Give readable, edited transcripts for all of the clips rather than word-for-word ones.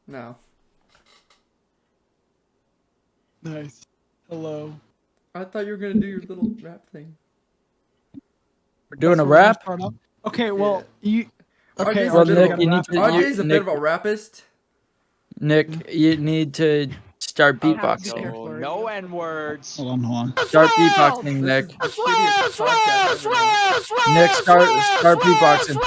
No. Nice. Hello. I thought you were gonna do your little rap thing. We're doing That's a where we rap? start up? Okay, well, you... RJ's Okay, a Well, bit Nick, of you a need to... RJ's a Nick, bit of a rapist. Nick, you need to start Okay, beatboxing. so No N-words. Hold on. Start beatboxing, This Nick. is the shittiest podcast ever. Nick, start beatboxing.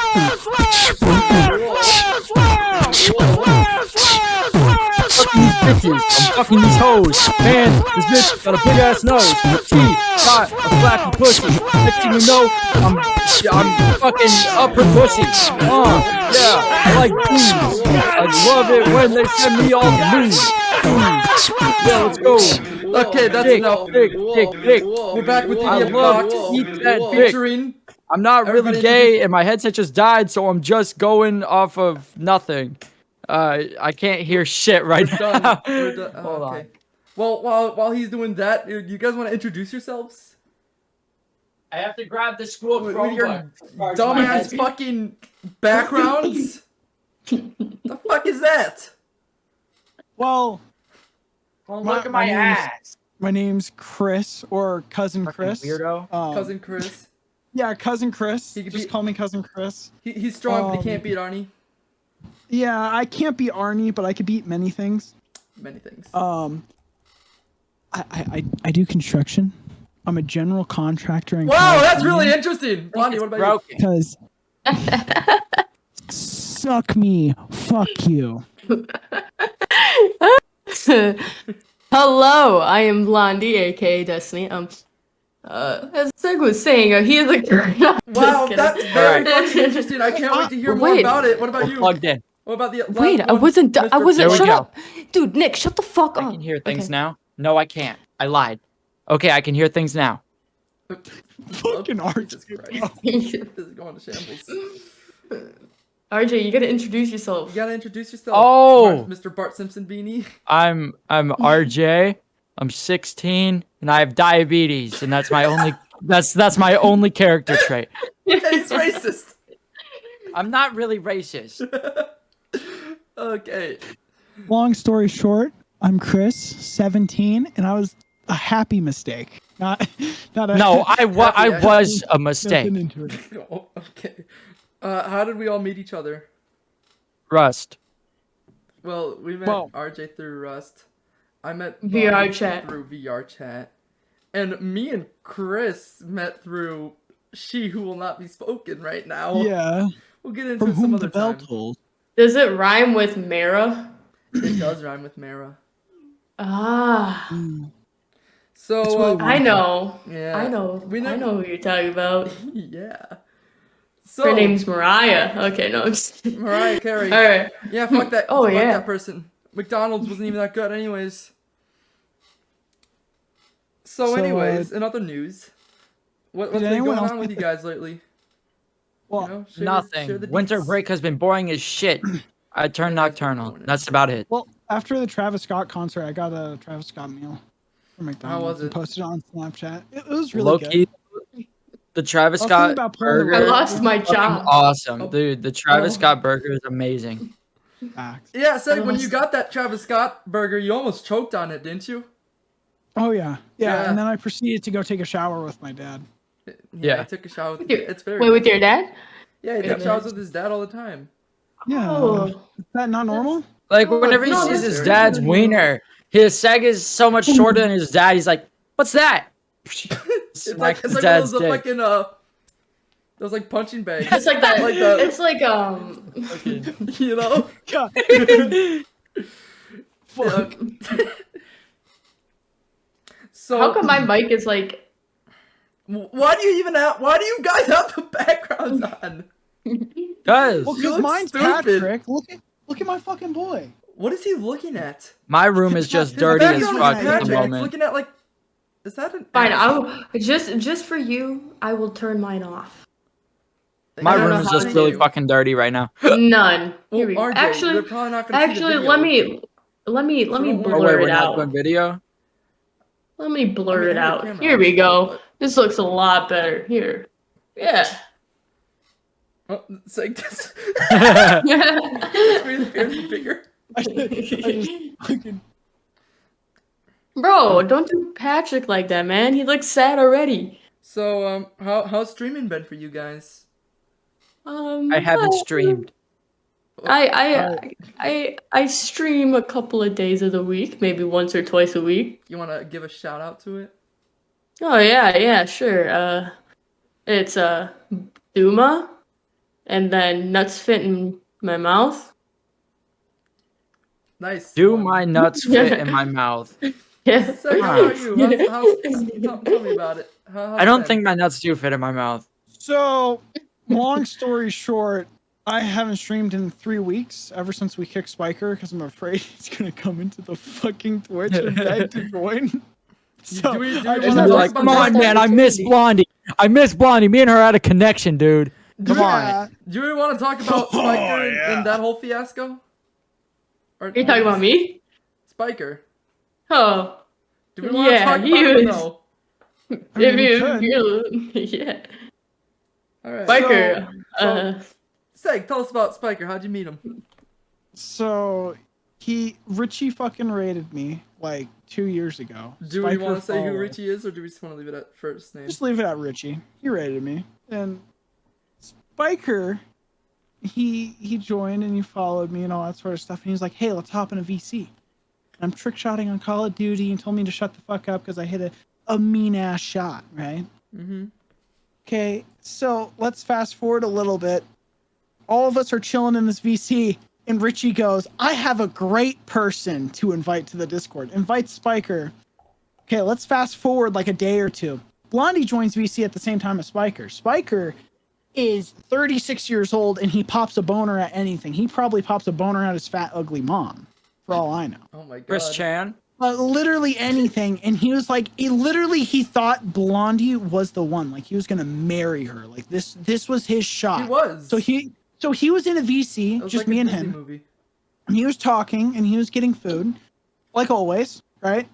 Fucking these bitches. I'm fucking these hoes. Man, this bitch got a big ass nose. She got a flaky pussy. Next thing you know, I'm fucking up her pussy. Yeah, I like boobs. I love it when they send me all the moves. Yeah, let's go. Okay, that's Dick, enough. dick, dick. We're back with I the love box to eat that dick. featuring. I'm not Everybody really gay, and my headset just died, so I'm just going off of nothing. I can't hear shit right We're now. done. We're done. Oh, Hold okay. on. Well, while he's doing that, do you guys want to introduce yourselves? I have to grab the school With your dumbass fucking backgrounds? The fuck is that? Well, Look at my my name's- ass. my name's Chris, or Cousin Chris. Weirdo. Cousin Chris. Yeah, Cousin Chris. He could Just be- call me Cousin Chris. He's strong, but he can't beat Arnie. Yeah, I can't beat Arnie, but I could beat many things. Many things. I do construction. I'm a general contractor. In Wow, that's California. really interesting. Blondee, what about Broken. Because suck me, fuck you. Hello, I am Blondie, aka Destinee. As Sig was saying, he is a you? Wow, that's very Alright. fucking interesting. I can't wait to hear more Wait. about it. What about you? Plugged in. What about the Wait, last I one, wasn't. I Mr. wasn't. There we Shut go. up, dude. Nick, shut the fuck up. I can hear things Okay. now. No, I can't. I lied. Okay, I can hear things now. Fucking Oh, RJ. Jesus Christ. This is going to shambles. RJ, you gotta introduce yourself. You gotta introduce yourself. Oh. Mr. Bart Simpson Beanie. I'm RJ. I'm 16 and I have diabetes, and that's my only that's my only character trait. It's racist. I'm not really racist. Okay. Long story short, I'm Chris, 17, and I was a happy mistake. Not a No, I was a mistake. nothing into it. Oh, okay. How did we all meet each other? Rust. Well, we met Well- RJ through Rust. I met VR Bonnie chat. through VR chat. And me and Chris met through She Who Will Not Be Spoken right now. Yeah, We'll get into from it some whom other the bell time. tolls. Does it rhyme with Mara? It does rhyme with Mara. Ah, So, It's really I know. yeah. I know. We I know who you're talking about. Yeah. So, Her name's Mariah. Okay, no, I'm just kidding. Mariah Carey. All right. Yeah, fuck that. Oh, fuck yeah. that person. McDonald's wasn't even that good, anyways. So, So, anyways, in other news, what's did been anyone going else on with get you guys lately? Well, You know, share Nothing. the Winter deets. break has been boring as shit. I turned Yeah, nocturnal. it's That's about it. well, after the Travis Scott concert, I got a Travis Scott meal from McDonald's. was and it? posted it on Snapchat. It was really Low good. key, the Travis I was thinking Scott about pulling the burger. I road. lost my fucking job. awesome, Oh. dude. The Travis Oh. Scott burger is amazing. Facts. Yeah, so when you lost- got that Travis Scott burger, you almost choked on it, didn't you? Oh yeah. Yeah. And then I proceeded to go take a shower with my dad. Yeah. I took a shower with With your- It's very Wait, with your dad? Yeah, he Wait a takes showers minute. with his dad all the time. Yeah. Oh. Is that not normal? Like Oh, whenever he no, sees that's his very dad's good. wiener, his sag is so much shorter than his dad. He's like, "What's that?" It's Smack like his one of dad's those dick. fucking those like punching bags. It's like that. Like the- It's like you know? Yeah. Fuck. So How come my mic is like? why do you guys have the backgrounds on? Guys, Well, You because look mine's stupid. Patrick. Look at my fucking boy. What is he looking at? my room is just His dirty as Background is fuck at the Patrick. It's moment. looking at like is that an Fine, ass? I'll just for you. I will turn mine off. My I don't room know is how just to really do. fucking dirty right now. None. Well, Here we go. RJ, Actually, you're probably not gonna see the video. let me So let me don't worry. Oh blur wait, we're it not out. doing video. Let me blur I mean, it I have the out. camera Here on, we go. but- This looks a lot better. Here. Yeah. Oh, it's like this. It's really bigger. I just fucking. Bro, don't do Patrick like that, man. He looks sad already. So, how's streaming been for you guys? I haven't streamed. I stream a couple of days of the week, maybe once or twice a week. You want to give a shout out to it? Oh yeah, sure. It's Duma, and then nuts fit in my mouth. Nice. Do my nuts fit in my mouth? Yeah. So, how are you? Tell me about it. I don't think my nuts do fit in my mouth. So, long story short, I haven't streamed in 3 weeks ever since we kicked Spiker because I'm afraid he's gonna come into the fucking Twitch and beg to join. So, do we I wanna just talk Like, about come on, this? man, I miss Blondie. Me and her had a connection, dude. Come on. Do we want to talk about Spiker and that whole fiasco? Or, Are you talking about me? Spiker. Oh. Do we want to Yeah, talk about he it or was- no? I mean, we If could. yeah. All right. Spiker. Seg, tell us about Spiker. How'd you meet him? So Richie fucking raided me like 2 years ago. Do we Spiker want to say who followed. Richie is, or do we just want to leave it at first name? Just leave it at Richie. He raided me. And Spiker, he joined and he followed me and all that sort of stuff. And he's like, hey, let's hop in a VC. And I'm trick shotting on Call of Duty and told me to shut the fuck up because I hit a mean ass shot, right? Mm-hmm. Okay, so let's fast forward a little bit. All of us are chilling in this VC, and Richie goes, I have a great person to invite to the Discord. Invite Spiker. Okay, let's fast forward like a day or two. Blondie joins VC at the same time as Spiker. Spiker is 36 years old, and he pops a boner at anything. He probably pops a boner at his fat, ugly mom, for all I know. Oh my god. Chris Chan. Literally anything, and he was like, he thought Blondie was the one, like he was gonna marry her, like this was his shot. He was. So he was in a VC, It was just like me a and Disney him, movie. and he was talking, and he was getting food, like always, right?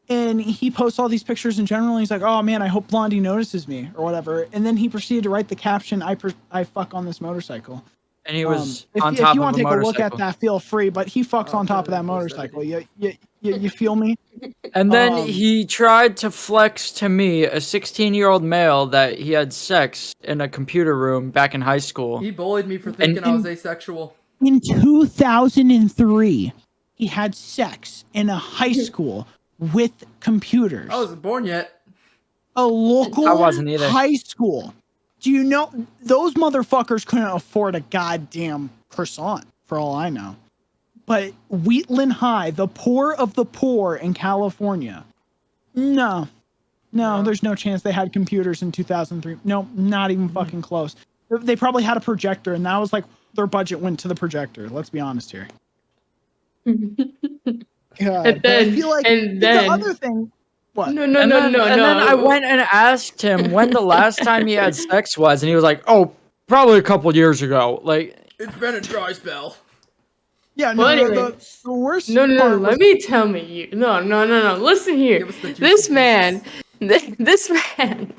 And he posts all these pictures in general, and he's like, oh man, I hope Blondie notices me, or whatever, and then he proceeded to write the caption, I fuck on this motorcycle. And he was If on you top of want a to take a motorcycle. look at that, feel free, but he fucks on top of that motorcycle. You feel me? And then he tried to flex to me, a 16-year-old male, that he had sex in a computer room back in high school. He bullied me for thinking I was asexual. In 2003, he had sex in a high school with computers. I wasn't born yet. A local I wasn't either. high school. Do you know those motherfuckers couldn't afford a goddamn croissant, for all I know. But Wheatland High, the poor of the poor in California, no, there's no chance they had computers in 2003. No, not even fucking close. They probably had a projector, and that was like their budget went to the projector. Let's be honest here. God, And but I then- feel like and the then- other thing. What? No. And then I went and asked him when the last time he had sex was, and he was like, "Oh, probably a couple years ago." Like, It's been a dry spell. Yeah, Well, no, anyway. the worst. No. part Let was- me tell me you. No. Listen here. Give us the juicy This juice. man. This man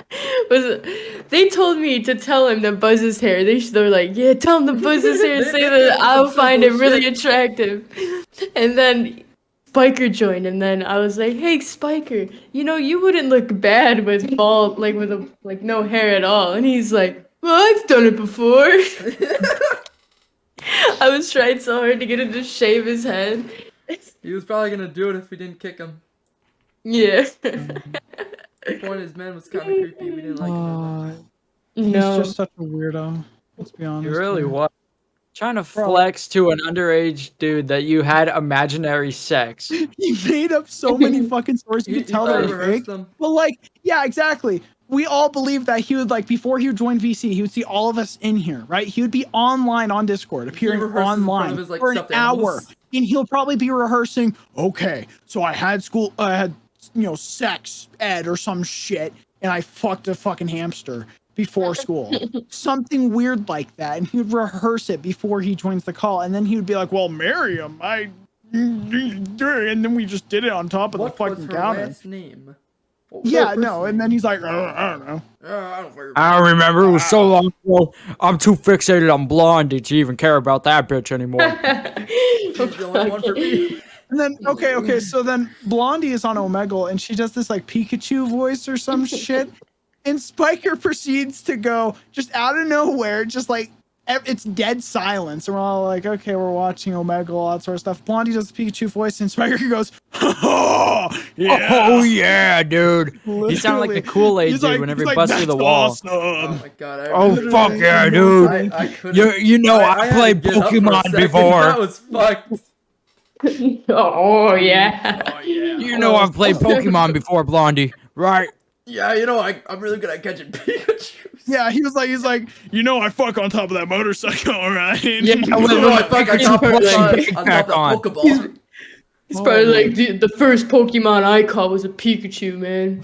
was. They told me to tell him to buzz his hair. They were like, yeah, tell him to buzz his hair and They say came that up with I'll some find it simple really shit. attractive. And then Spiker joined, and then I was like, hey, Spiker, you wouldn't look bad with bald, with no hair at all. And he's like, well, I've done it before. I was trying so hard to get him to shave his head. He was probably gonna do it if we didn't kick him. Yeah. The point is, man was kind of creepy. We didn't like him that much. He's No. just such a weirdo. Let's be honest. he really here. was trying to flex to an underage dude that you had imaginary sex. He made up so many fucking stories. You He could tell probably they were rehearsed fake. them. But yeah, exactly. We all believe that he would before he would join VC, he would see all of us in here, right? He would be online on Discord, appearing rehearses in front of online his, for an stuffed hour, animals. and he'll probably be rehearsing. Okay, so I had sex ed or some shit, and I fucked a fucking hamster before school. Something weird like that. And he would rehearse it before he joins the call. And then he would be like, well, marry him. And then we just did it on top of What the was fucking her counter. last name? Yeah, no, and then he's like, I don't know. I don't fucking I don't remember. It was so long ago. I'm too fixated on Blondie to even care about that bitch anymore. She's the only one for me. And then okay, so then Blondie is on Omegle and she does this like Pikachu voice or some shit, and Spiker proceeds to go just out of nowhere, just like it's dead silence, and we're all like, okay, we're watching Omegle, all that sort of stuff. Blondie does the Pikachu voice, and Spiker goes, oh yeah, Oh yeah, dude. He sounded like the Kool-Aid He's dude like- whenever he's he like, busted through the "That's wall. awesome." Oh my god. Oh fuck yeah, dude. I couldn't. You know I had played to get up for a Pokemon second. before. That was fucked. Oh yeah. Oh yeah. You know I've played Pokemon before, Blondie, right? Yeah, I'm really good at catching Pikachu. Yeah, he's like, I fuck on top of that motorcycle, right? Yeah, I fuck on top of Pikachu that on. Pokeball. He's probably like the first Pokemon I caught was a Pikachu, man.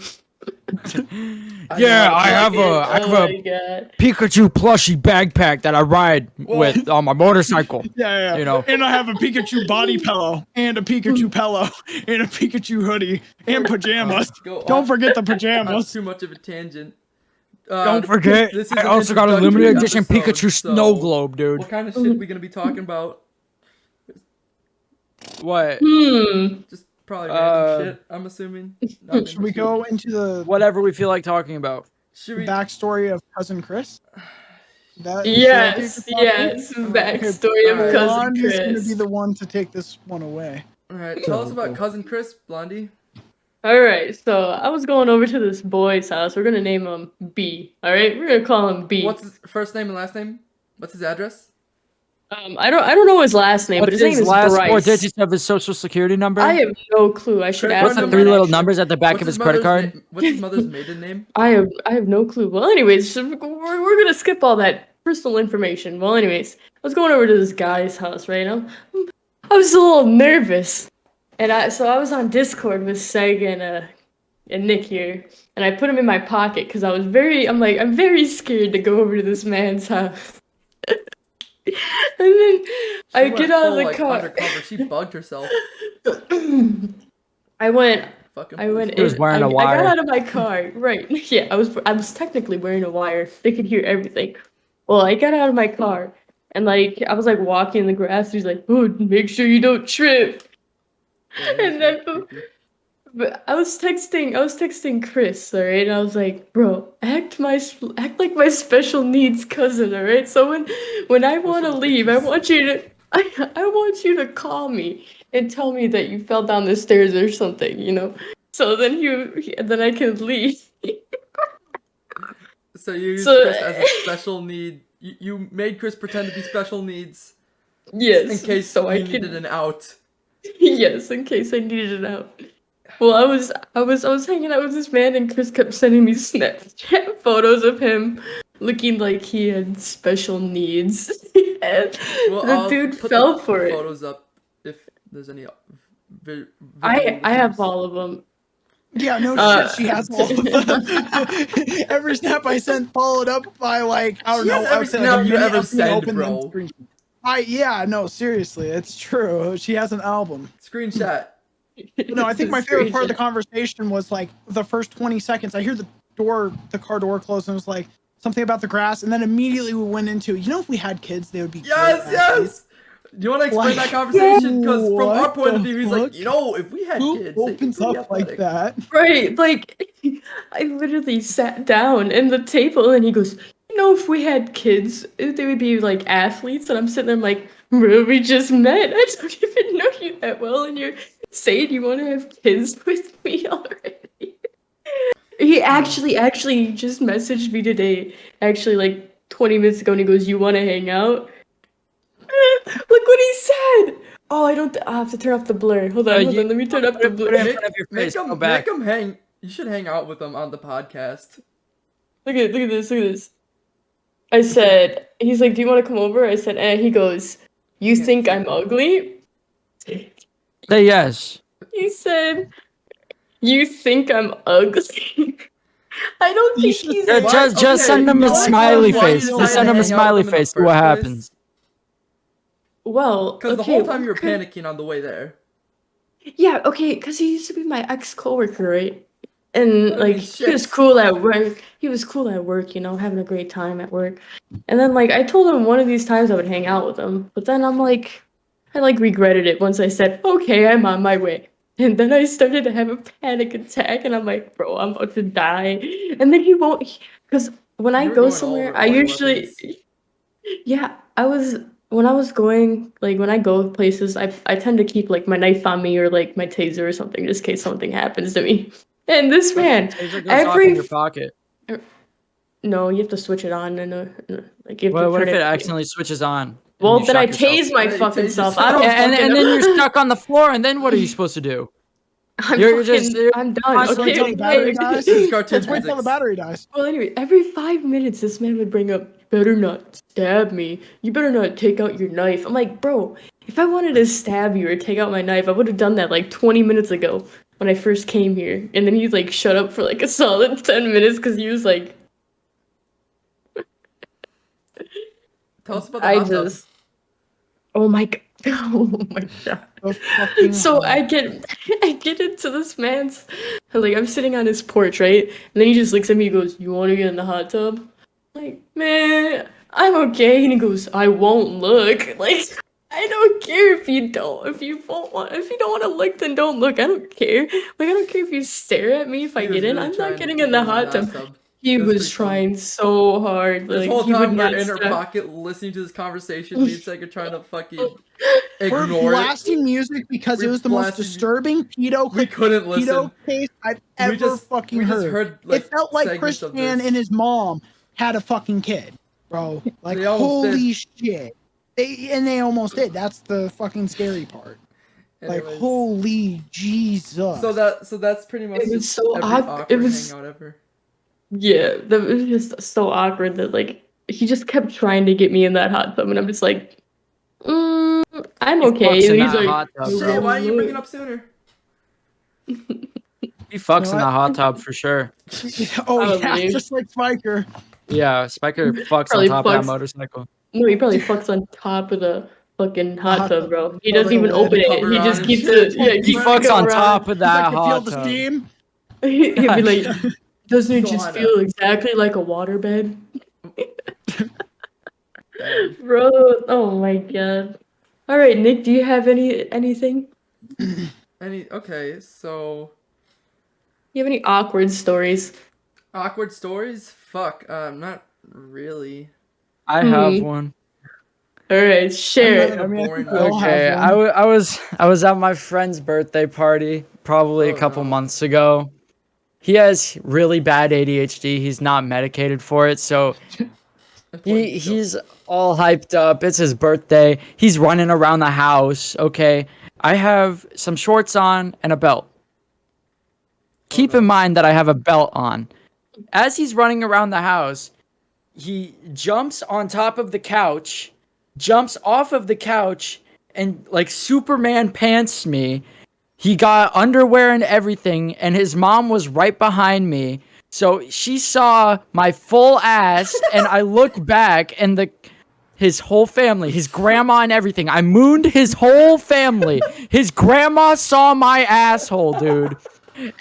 Yeah, I have Oh a my god. Pikachu plushie backpack that I ride with on my motorcycle. Yeah. You know. And I have a Pikachu body pillow and a Pikachu pillow and a Pikachu hoodie and pajamas. Go Don't off. forget the That's pajamas. too much of a tangent. Don't forget, this is I an also got a introductory limited edition episode, Pikachu so snow globe, dude. What kind of shit we gonna be talking about? What? Just probably random shit. I'm assuming. Nothing. Should we go into the Whatever we feel like talking about. Should we? backstory of Cousin Chris? Yes, backstory of Alright. Cousin Blondie is going to Chris. be the one to take this one away. All right. Tell us about cousin Chris, Blondie. Alright, so I was going over to this boy's house. We're gonna name him B. Alright? We're gonna call him B. What's his first name and last name? What's his address? I don't know his last name, but What's his name his is last four Bryce. digits of his social security number? I have no clue. I should What's ask What's the him. three that little actually. numbers at the back of his credit card? What's his mother's maiden name? I have no clue. Well, anyways, we're gonna skip all that personal information. Well, anyways, I was going over to this guy's house right now. I was a little nervous, and I was on Discord with Seg and Nick here, and I put him in my pocket because I'm very scared to go over to this man's house. And then I She get went out of full, the like, car. Undercover. She bugged herself. I went Fucking. in. He was wearing I a wire. got out of my car. Right. Yeah, I was technically wearing a wire. They could hear everything. Well, I got out of my car and I was walking in the grass. He's like, "Oh, make sure you don't trip." And then but I was texting Chris, alright? And I was like, "Bro, act like my special needs cousin, alright? So when I want to leave, I want you to call me and tell me that you fell down the stairs or something, you know? So then I can leave." So you used So- Chris as a special need. You made Chris pretend to be special needs Yes. in case so I you needed could an out. Yes, in case I needed it out. Well, I was hanging out with this man, and Chris kept sending me Snapchat photos of him looking like he had special needs, and Well, the I'll dude put fell the for it. Photos up if there's any. I have all of them. Yeah, no shit. She has all of them. Every snap I sent followed up by I don't She know. has every I would say, snap a you mini- ever a mini send, open bro. them screen. No, seriously, it's true. She has an album. Screenshot. No, I think my favorite part of the conversation was the first 20 seconds. I hear the car door close, and it was like something about the grass, and then immediately we went into, if we had kids, they would be Yes, great athletes. yes. Do you want to explain Like, that conversation? Because from our what point of the view, he's fuck? like, if we had Who kids, they'd be opens pretty up like athletic. that? Right, I literally sat down in the table, and he goes, "If we had kids, they would be like athletes." And I'm sitting there, I'm like, "Bro, we just met. I don't even know you that well, and you're saying you want to have kids with me already." He actually just messaged me today, 20 minutes ago, and he goes, "You want to hang out?" Look what he said. Oh, I have to turn off the blur. Hold on. Let me turn up the blur. in front of your Make face. him, Go back. make him hang. You should hang out with him on the podcast. Look at this. I said, he's like, "Do you want to come over?" I said, He goes, "You think I'm ugly?" Say yes. He said, "You think I'm ugly?" I don't You think should- he's. Just send him a why- smiley why face. you Just send him a decided to hang out smiley with him in the face. See what first place? happens. Well, Because the okay, whole time you were okay. panicking on the way there. Yeah, okay, because he used to be my ex coworker, right? And Holy like he was shit. cool at work. He was cool at work, you know, having a great time at work. And then like I told him one of these times I would hang out with him, but then I like regretted it once I said, "Okay, I'm on my way." And then I started to have a panic attack, and I'm like, "Bro, I'm about to die." And then he won't, because when I You were go going somewhere, all I your usually, weapons. yeah, when I was going, like when I go places, I tend to keep like my knife on me or like my taser or something just in case something happens to me. And this man, Taser goes off in your pocket. no, you have to switch it on and like you have to What turn if it. it accidentally switches on? and Well, you then I shock yourself? tase my Yeah, you fucking tase self. yourself. I don't And fucking then know. you're stuck on the floor, and then what are you supposed to do? You're I'm done. constantly Okay, Until the battery dies. This is cartoon Let's wait till the physics. battery dies. Well, anyway, every 5 minutes, this man would bring up, "You better not stab me. You better not take out your knife." I'm like, bro, if I wanted to stab you or take out my knife, I would have done that like 20 minutes ago when I first came here. And then he's like, shut up for like a solid 10 minutes because he was like, Tell us about the I hot tub. just, oh my god. Oh my god. The fucking So hell. I get into this man's, like I'm sitting on his porch, right? And then he just looks at me, he goes, "You want to get in the hot tub?" I'm like, man, I'm okay. And he goes, "I won't look." Like, I don't care if you don't. If you don't want to look, then don't look. I don't care. Like, I don't care if you stare at me if I He was get in. really I'm trying not getting to in get the hot that tub. He It was was pretty funny. trying so hard. This Like, whole he would time not we're in her stop. pocket listening to this conversation. Me and Sega trying to fucking We're ignore it. blasting music because We're it was the most blasting- disturbing pedo We couldn't listen. pedo case I've We ever just- fucking we just heard. heard, like, It felt like segments Chris of Chan this. and his mom had a fucking kid, bro. Like They almost holy shit. They almost did. That's the fucking scary part. Like Anyways. holy Jesus. So that's pretty much It was just so every awkward. It awkward was- hangout ever. Yeah, that was just so awkward that like he just kept trying to get me in that hot tub, and I'm just like, I'm He okay. fucks in And he's that like, hot tub, "You bro. Shit, why didn't you bring it look." up sooner? He fucks No, in the hot tub for sure. Oh yeah, Probably. just like Spiker. Yeah, Spiker fucks Probably on top of that fucks. motorcycle. No, he probably fucks on top of the fucking hot hot tub, tub. bro. He Put doesn't a even lid open it. cover He on just and keeps shit. it. Yeah, He keeps fucks it on around. top of He's that like, you feel hot the tub. steam? He'd be like, "Doesn't it Still just on feel exactly like a waterbed?" Damn. Bro, oh my god. All right, Nick, do you have anything? Okay, so You have any awkward stories? awkward stories? Fuck, not really. I have Hmm. one. All right, share Kind it. of I mean, I boring. think we all have Okay, one. I was at my friend's birthday party probably a Oh, couple no. months ago. He has really bad ADHD. He's not medicated for it, so he's all hyped up. It's his birthday. He's running around the house. Okay, I have some shorts on and a belt. Keep in mind that I have a belt on. As he's running around the house, he jumps on top of the couch, jumps off of the couch, and like Superman pants me. He got underwear and everything, and his mom was right behind me. So she saw my full ass, and I look back, and his whole family, his grandma and everything. I mooned his whole family. His grandma saw my asshole, dude.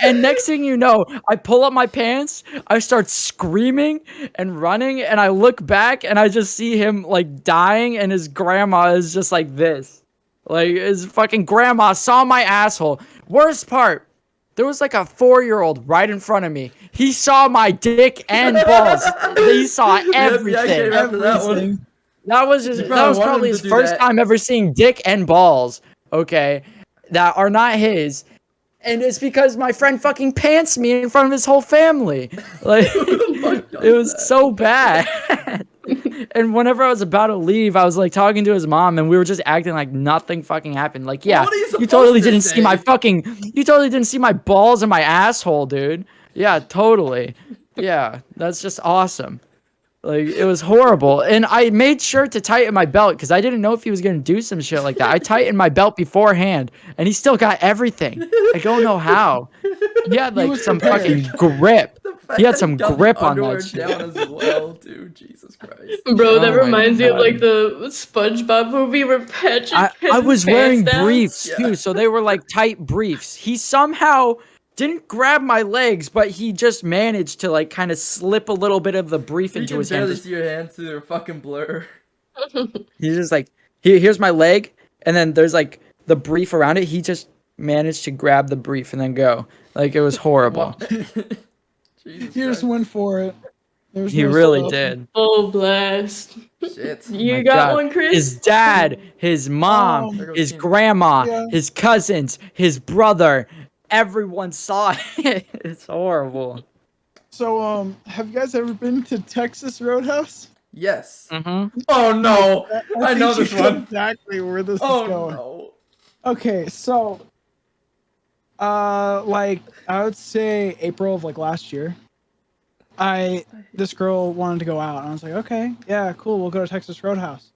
And next thing you know, I pull up my pants, I start screaming and running, and I look back and I just see him like dying, and his grandma is just like this. Like his fucking grandma saw my asshole. Worst part, there was like a 4-year-old right in front of me. He saw my dick and balls. He saw everything. Yeah, I came after that one. Everything. That was probably him his to do first that. time ever seeing dick and balls, okay, that are not his. And it's because my friend fucking pants me in front of his whole family. Like, it was so bad. And whenever I was about to leave, I was like talking to his mom, and we were just acting like nothing fucking happened. Like, yeah, What are you you supposed totally to didn't say? see you totally didn't see my balls and my asshole, dude. Yeah, totally. Yeah, that's just awesome. Like, it was horrible. And I made sure to tighten my belt because I didn't know if he was going to do some shit like that. I tightened my belt beforehand, and he still got everything. I don't know how. He had, like, was some prepared. fucking grip. The fact He had that some got the grip on underwear that shit. down as well, dude. Jesus Christ. Bro, that Oh my reminds me of God. like the SpongeBob movie where Patrick I has was his wearing pants down. briefs, Yeah. too, so they were, like, tight briefs. He somehow didn't grab my legs, but he just managed to like kind of slip a little bit of the brief You into can his hand. barely see your hands through their fucking blur. He's just like, here's my leg, and then there's like the brief around it. He just managed to grab the brief and then go. Like, it was horrible. Jesus He just Christ. went for it. There's He no really stuff. did. Full blast. Shit. You My got God. one, Chris? His dad, his mom, There goes his Keenan. grandma, Yeah. his cousins, his brother. Everyone saw it. It's horrible. So, have you guys ever been to Texas Roadhouse? Yes. Mm-hmm. Oh no! I know think this you know one. exactly where this Oh is going. no. Okay, so, like, I would say April of like last year, this girl wanted to go out, and I was like, okay, yeah, cool, we'll go to Texas Roadhouse.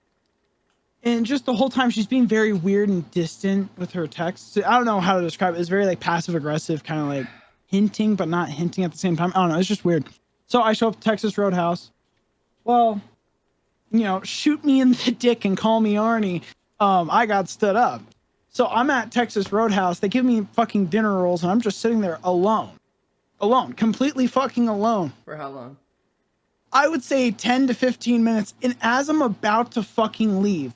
And just the whole time, she's being very weird and distant with her texts. I don't know how to describe it. It's very like passive aggressive, kind of like hinting, but not hinting at the same time. I don't know. It's just weird. So I show up to Texas Roadhouse. Well, you know, shoot me in the dick and call me Arnie. I got stood up. So I'm at Texas Roadhouse. They give me fucking dinner rolls, and I'm just sitting there alone, completely fucking alone. For how long? I would say 10 to 15 minutes. And as I'm about to fucking leave,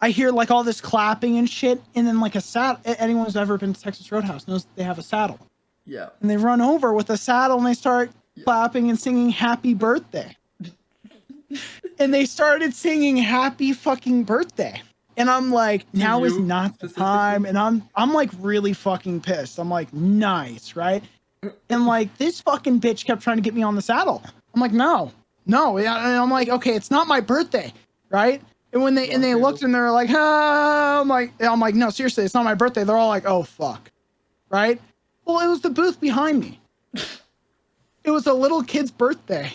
I hear like all this clapping and shit, and then like a saddle. Anyone who's ever been to Texas Roadhouse knows they have a saddle. Yeah. And they run over with a saddle and they start clapping and singing happy birthday. And they started singing happy fucking birthday. And I'm like, now is you not the specifically? time. And I'm like really fucking pissed. I'm like, nice, right? And like this fucking bitch kept trying to get me on the saddle. I'm like, no. And I'm like, okay, it's not my birthday, right? And when they looked and they're like, I'm like, no, seriously, it's not my birthday. They're all like, oh fuck, right? Well, it was the booth behind me. It was a little kid's birthday.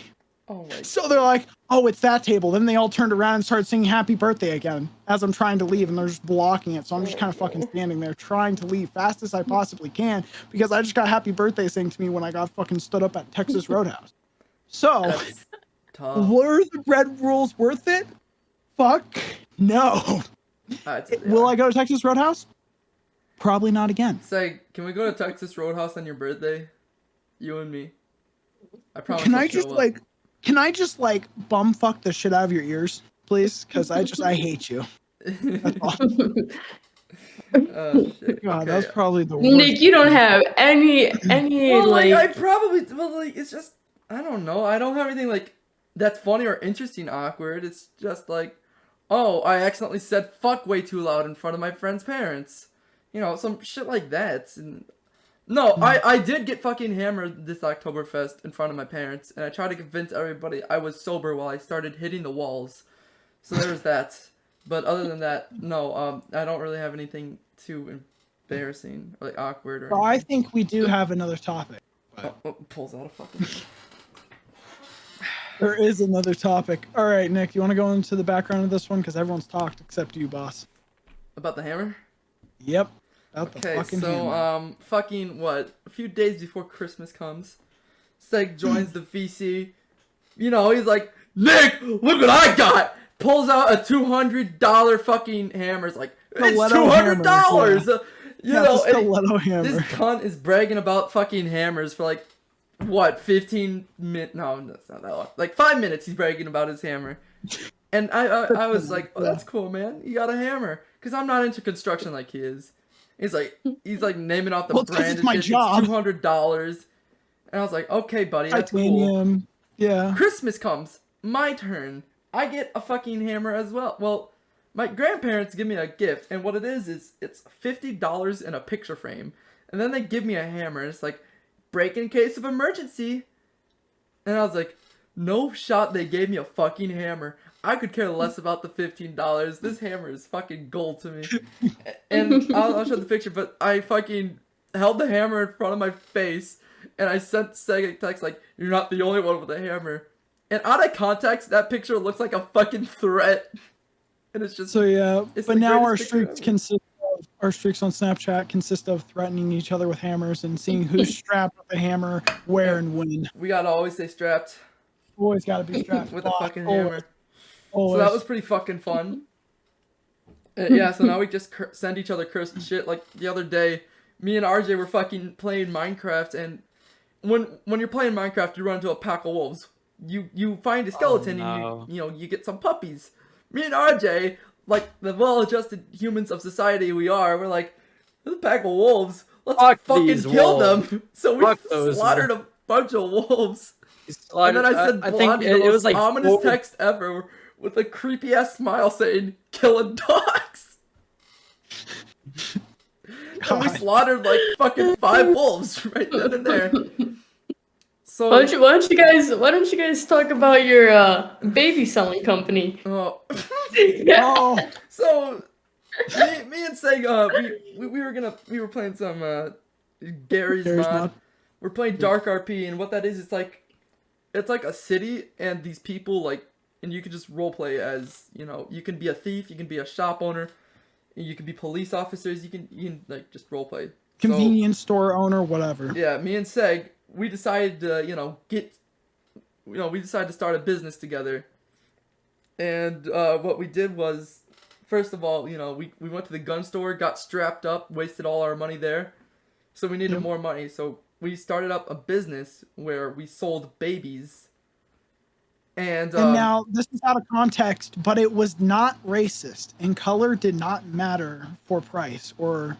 Oh my. So they're like, oh, it's that table. Then they all turned around and started singing happy birthday again as I'm trying to leave, and they're just blocking it. So I'm just kind of fucking standing there trying to leave fast as I possibly can because I just got happy birthday sang to me when I got fucking stood up at Texas Roadhouse. So That's tough. were the red rules worth it? Fuck no. Will I go to Texas Roadhouse? Probably not again. Say, can we go to Texas Roadhouse on your birthday? You and me. I promise. Can I'll I show just up. like bumfuck the shit out of your ears, please? Because I hate you. That's all. Oh shit. God, Okay. that's probably the worst. Nick, you don't have any Well, like. I probably. Well, like it's just. I don't know. I don't have anything like that's funny or interesting. Awkward. It's just like, oh, I accidentally said fuck way too loud in front of my friend's parents. You know, some shit like that. And no, I did get fucking hammered this Oktoberfest in front of my parents, and I tried to convince everybody I was sober while I started hitting the walls. So there's that. But other than that, no, I don't really have anything too embarrassing or like awkward or Well, I anything. think we do have another topic. Pulls out a fucking. There is another topic. All right, Nick, you want to go into the background of this one? Because everyone's talked except you, boss. About the hammer? Yep. About the Okay, fucking so, hammer. fucking what? A few days before Christmas comes, Seg joins the VC. You know, he's like, Nick, look what I got! Pulls out a $200 fucking hammer. It's like, it's Stiletto hammer, $200! yeah. You Yeah, know, it's a and stiletto hammer. this cunt is bragging about fucking hammers for like, what, 15 minutes? No, that's not that long. Like 5 minutes he's bragging about his hammer. And I was like, oh, that's cool, man. You got a hammer. Because I'm not into construction like he is. He's like naming off the Well, it's 'cause brand. it's and my shit. job. It's $200. And I was like, okay, buddy, that's cool. Titanium. Yeah. Christmas comes. My turn. I get a fucking hammer as well. Well, my grandparents give me a gift. And what it is it's $50 in a picture frame. And then they give me a hammer. And it's like, break in case of emergency. And I was like, no shot they gave me a fucking hammer. I could care less about the $15. This hammer is fucking gold to me. And I'll show the picture, but I fucking held the hammer in front of my face, and I sent Seg a text like, you're not the only one with a hammer. And out of context, that picture looks like a fucking threat. And it's just... So yeah, It's but the now greatest picture ever. our streaks on Snapchat consist of threatening each other with hammers and seeing who's strapped with the hammer, where, and when. We gotta always stay strapped Always got to be strapped with a fucking Always. hammer. Always. So that was pretty fucking fun. Yeah, so now we just send each other cursed shit. Like the other day, me and RJ were fucking playing Minecraft, and when you're playing Minecraft, you run into a pack of wolves. You find a skeleton and you get some puppies. Me and RJ, like the well-adjusted humans of society we are, we're like, there's a pack of wolves. Let's fucking kill them. So we slaughtered a bunch of wolves. And then I said, Blondee, the most ominous text ever, with a creepy ass smile saying, "Killing dogs." And we slaughtered like fucking 5 wolves right then and there. So why don't you guys talk about your baby selling company? Oh. Oh, So me and Seg, we were playing some Gary's mod. We're playing Dark RP, and what that is, it's like a city, and these people and you can just roleplay as, you can be a thief, you can be a shop owner, you can be police officers, you can like just roleplay. Convenience store owner, whatever. Yeah, me and Seg, we decided to we decided to start a business together. And what we did was, first of all, we went to the gun store, got strapped up, wasted all our money there. So we needed more money. So we started up a business where we sold babies. And now this is out of context, but it was not racist, and color did not matter for price or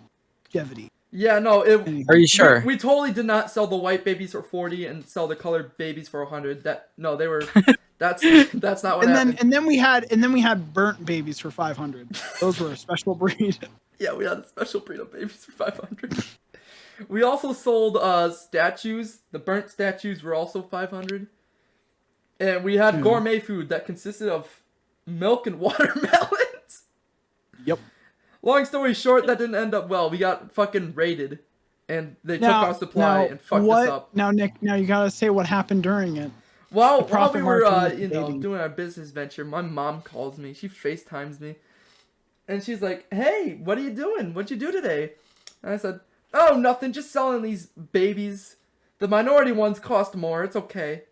longevity. Yeah, no. Are you sure? We totally did not sell the white babies for 40 and sell the colored babies for 100. They were. That's not what happened. And then we had burnt babies for 500. Those were a special breed. Yeah, we had a special breed of babies for 500. We also sold statues. The burnt statues were also 500. And we had gourmet food that consisted of milk and watermelons. Yep. Long story short, that didn't end up well. We got fucking raided, and they took our supply and fucked us up. Now, Nick, you gotta say what happened during it. While we were, doing our business venture, my mom calls me. She FaceTimes me, and she's like, "Hey, what are you doing? What'd you do today?" And I said, "Oh, nothing. Just selling these babies. The minority ones cost more. It's okay."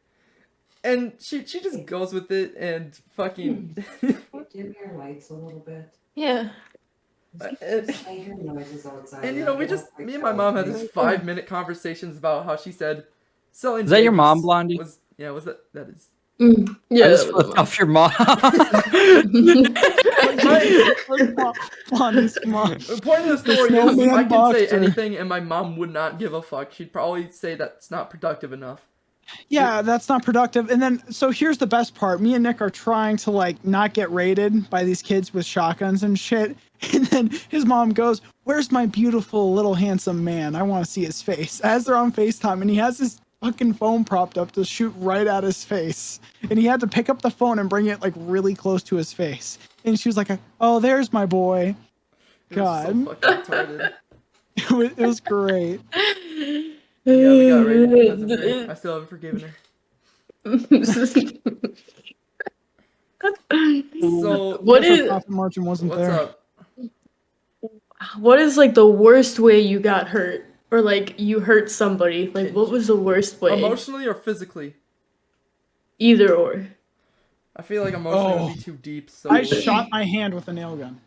And she just goes with it and fucking. Dim your lights a little bit. Yeah. And me and my mom had this 5-minute conversations about how she said, selling. Is that your mom, Blondie? That is. Yeah. I just flipped off your mom. Blondie's mom. The point of the story is, I can say anything and my mom would not give a fuck. She'd probably say that's not productive enough. Yeah, that's not productive. And then, so here's the best part. Me and Nick are trying to not get raided by these kids with shotguns and shit. And then his mom goes, "Where's my beautiful little handsome man? I want to see his face." As they're on FaceTime, and he has his fucking phone propped up to shoot right at his face. And he had to pick up the phone and bring it really close to his face. And she was like, "Oh, there's my boy." God. It was so fucking retarded. It was great. Yeah, we got raided because of her. I still haven't forgiven her. So Profit margin wasn't what's there. up? What is the worst way you got hurt, or you hurt somebody? What was the worst way? Emotionally or physically? Either or. I feel like emotionally would be too deep. So I shot my hand with a nail gun.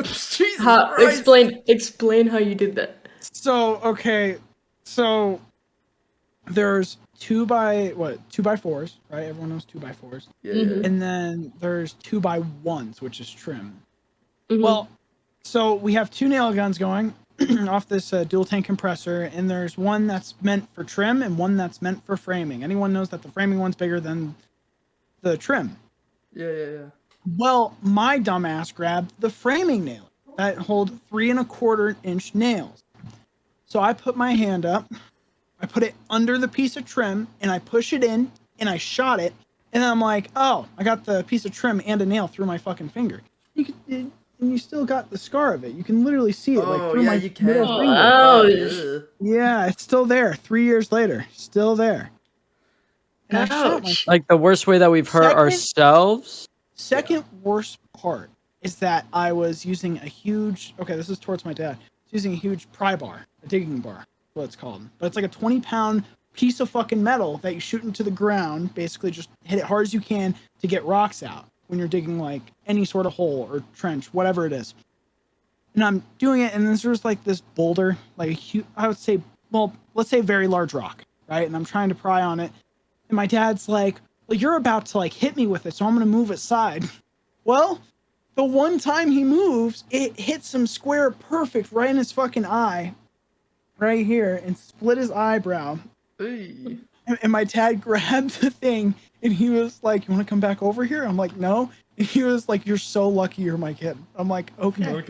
Jesus Christ. Explain how you did that. So there's 2x4s, right? Everyone knows 2x4s. Yeah. And then there's 2x1s, which is trim. Mm-hmm. Well, so we have 2 nail guns going off this dual tank compressor, and there's one that's meant for trim and one that's meant for framing. Anyone knows that the framing one's bigger than the trim. Yeah. Well, my dumbass grabbed the framing nail that hold 3¼ inch nails. So I put my hand up, I put it under the piece of trim, and I push it in, and I shot it, and then I'm like, oh, I got the piece of trim and a nail through my fucking finger. And you still got the scar of it. You can literally see it through my middle finger. Oh, yeah, it's still there. 3 years later, still there. And I shot myself. The worst way that we've hurt ourselves. Second worst part is that I was using a huge. Okay, this is towards my dad. Using a huge pry bar, a digging bar, what it's called. But it's like a 20-pound piece of fucking metal that you shoot into the ground. Basically, just hit it hard as you can to get rocks out when you're digging any sort of hole or trench, whatever it is. and I'm doing it, and there's like this boulder, like a huge, I would say, well, let's say very large rock, right? And I'm trying to pry on it, and my dad's like, well, you're about to like hit me with it, so I'm gonna move aside. Well, the one time he moves, it hits him square perfect right in his fucking eye, right here, and split his eyebrow. Hey. And my dad grabbed the thing, and he was like, "You want to come back over here?" I'm like, "No." And he was like, "You're so lucky you're my kid." I'm like, "Okay,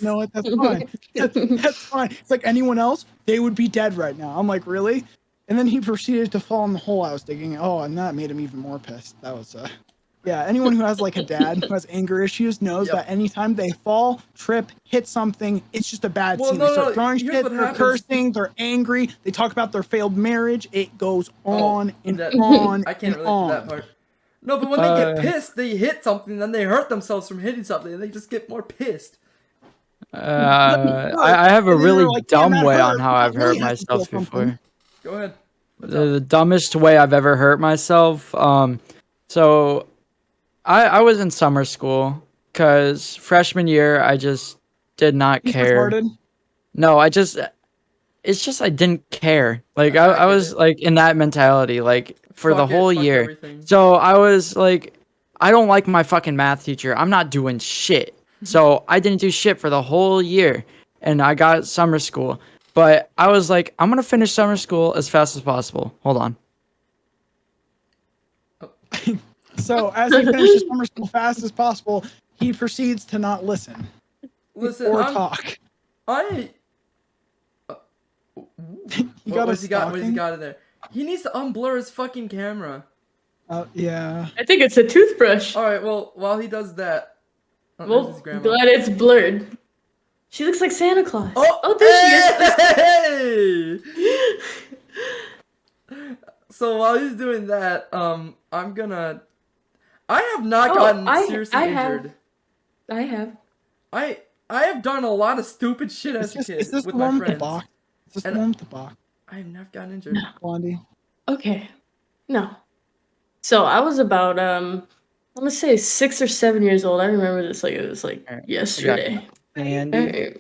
no, that's fine. That's fine." It's like anyone else, they would be dead right now. I'm like, "Really?" And then he proceeded to fall in the hole I was digging. Oh, and that made him even more pissed. That was yeah. Anyone who has like a dad who has anger issues knows that anytime they fall, trip, hit something, it's just a bad scene. They start throwing shit, they're cursing, they're angry, they talk about their failed marriage. It goes on and on. I can't and relate on. to that part. No, but when they get pissed, they hit something, then they hurt themselves from hitting something, and they just get more pissed. I have a really dumb way on how I've hurt myself before. Go ahead. The dumbest way I've ever hurt myself. So I was in summer school because freshman year I just did not care. No, it's just I didn't care. Like I was like in that mentality like for the whole year. Everything. So I was like, I don't like my fucking math teacher. I'm not doing shit. So I didn't do shit for the whole year, and I got summer school. But I was like, I'm gonna finish summer school as fast as possible. Hold on. So as he finishes summer school fast as possible, he proceeds to not listen or talk. What has he got in there? He needs to unblur his fucking camera. Yeah. I think it's a toothbrush. All right. Well, while he does that, well, glad it's blurred. She looks like Santa Claus. Oh, there she is. So while he's doing that, I'm gonna. I have not gotten seriously injured. I have. I have done a lot of stupid shit as a kid with my friends. Is this the one with the box? I have not gotten injured. Blondie. Okay. No. So I was about I'm gonna say 6 or 7 years old. I remember this like it was like yesterday. Andy.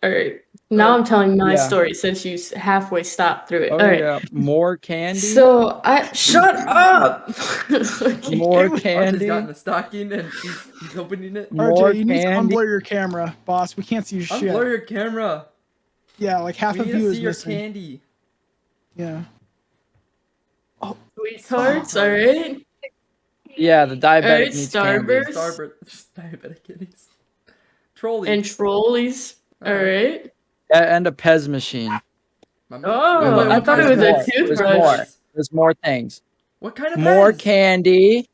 All right. Now I'm telling my story since you halfway stopped through it. Oh, all right. Yeah. More candy. So shut up. More candy. He's gotten a stocking and he's opening it. RJ, you need to unblur your camera, boss. We can't see your shit. Unblur your camera. Yeah, like half of you is missing. Your candy. Yeah. Oh, sweethearts, all right. Yeah, the diabetic needs Starburst. Diabetic kitties. Trolleys. And trolleys. All right. And a Pez machine. Oh, I thought it was a toothbrush. There's more things. What kind of more Pez? Candy?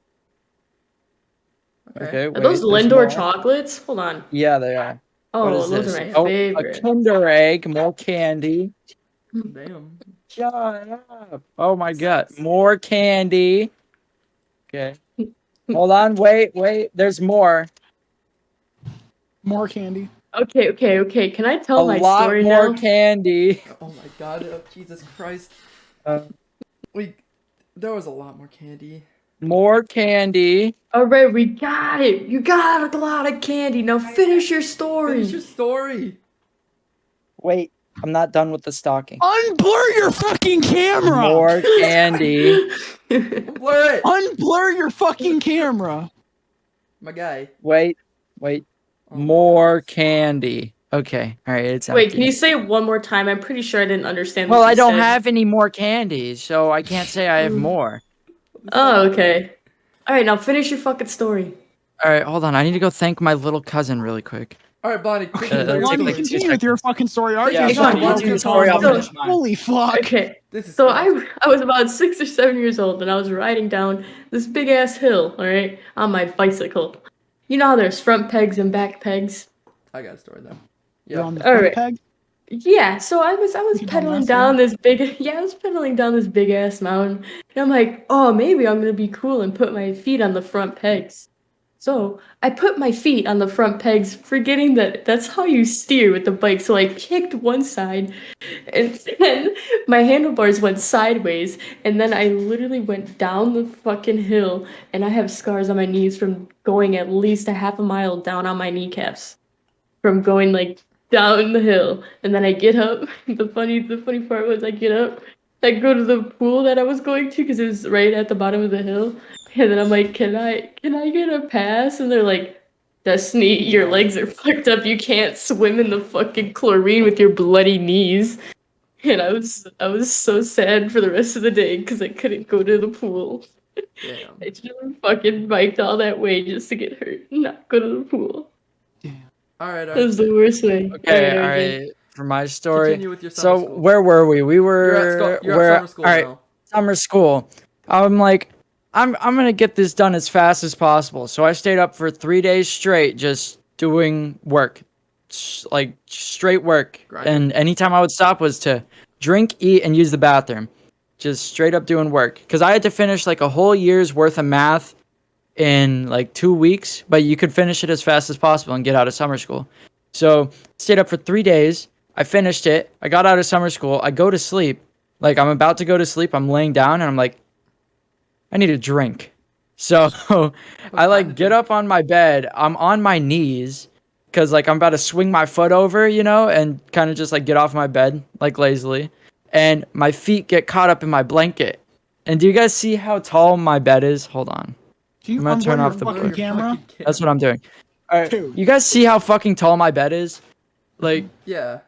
Okay. Are those Lindor chocolates? Hold on. Yeah, they are. Oh, those are my favorite. A Kinder Egg, more candy. Damn. Shut up. Oh my god. More candy. Okay. Hold on, wait. There's more. More candy. Okay. Can I tell my story now? A lot more candy. Oh my god, Jesus Christ. There was a lot more candy. More candy. All right, we got it. You got a lot of candy. Now finish your story. Finish your story. Wait, I'm not done with the stocking. Unblur your fucking camera. More candy. Blur it. Unblur your fucking camera. My guy. Wait. More candy. Okay. All right. It's Wait, empty. can you say it one more time? I'm pretty sure I didn't understand. Well, I don't have any more candy, so I can't say I have more. Oh, okay. All right, now finish your fucking story. All right, hold on. I need to go thank my little cousin really quick. All right, Blondie. Blondie, continue with your fucking story. Holy fuck. Okay. So I was about 6 or 7 years old, and I was riding down this big ass hill. All right, on my bicycle. You know how there's front pegs and back pegs. I got a story though. You're on the front peg? Yeah, so I was pedaling down this big ass mountain, and I'm like, oh, maybe I'm gonna be cool and put my feet on the front pegs. So I put my feet on the front pegs, forgetting that that's how you steer with the bike. So I kicked one side, and then my handlebars went sideways, and then I literally went down the fucking hill, and I have scars on my knees from going at least a half a mile down on my kneecaps. from going like down the hill, and then I get up. The funny part was I get up, I go to the pool that I was going to because it was right at the bottom of the hill, and then I'm like, can I get a pass? And they're like, Destinee, your legs are fucked up. You can't swim in the fucking chlorine with your bloody knees. And I was so sad for the rest of the day because I couldn't go to the pool. Damn. I just fucking biked all that way just to get hurt and not go to the pool. All right. That was the worst way. Okay, Alright, all RJ. right. For my story. Continue with your summer So school. where were we? We were. You're at summer school all right, now. summer school. I'm like, I'm gonna get this done as fast as possible. So I stayed up for 3 days straight, just doing work, like straight work. Grinding. And anytime I would stop was to drink, eat, and use the bathroom. Just straight up doing work. Because I had to finish like a whole year's worth of math in like 2 weeks, but you could finish it as fast as possible and get out of summer school. So stayed up for 3 days. I finished it. I got out of summer school. I go to sleep. Like I'm about to go to sleep. I'm laying down and I'm like, I need a drink. So I like get up on my bed. I'm on my knees because like I'm about to swing my foot over, you know, and kind of just like get off my bed like lazily. And my feet get caught up in my blanket. And do you guys see how tall my bed is? Hold on. Do you I'm gonna turn unplug off your the fucking blur. camera? That's what I'm doing. All right. Dude. You guys see how fucking tall my bed is? Like, Yeah.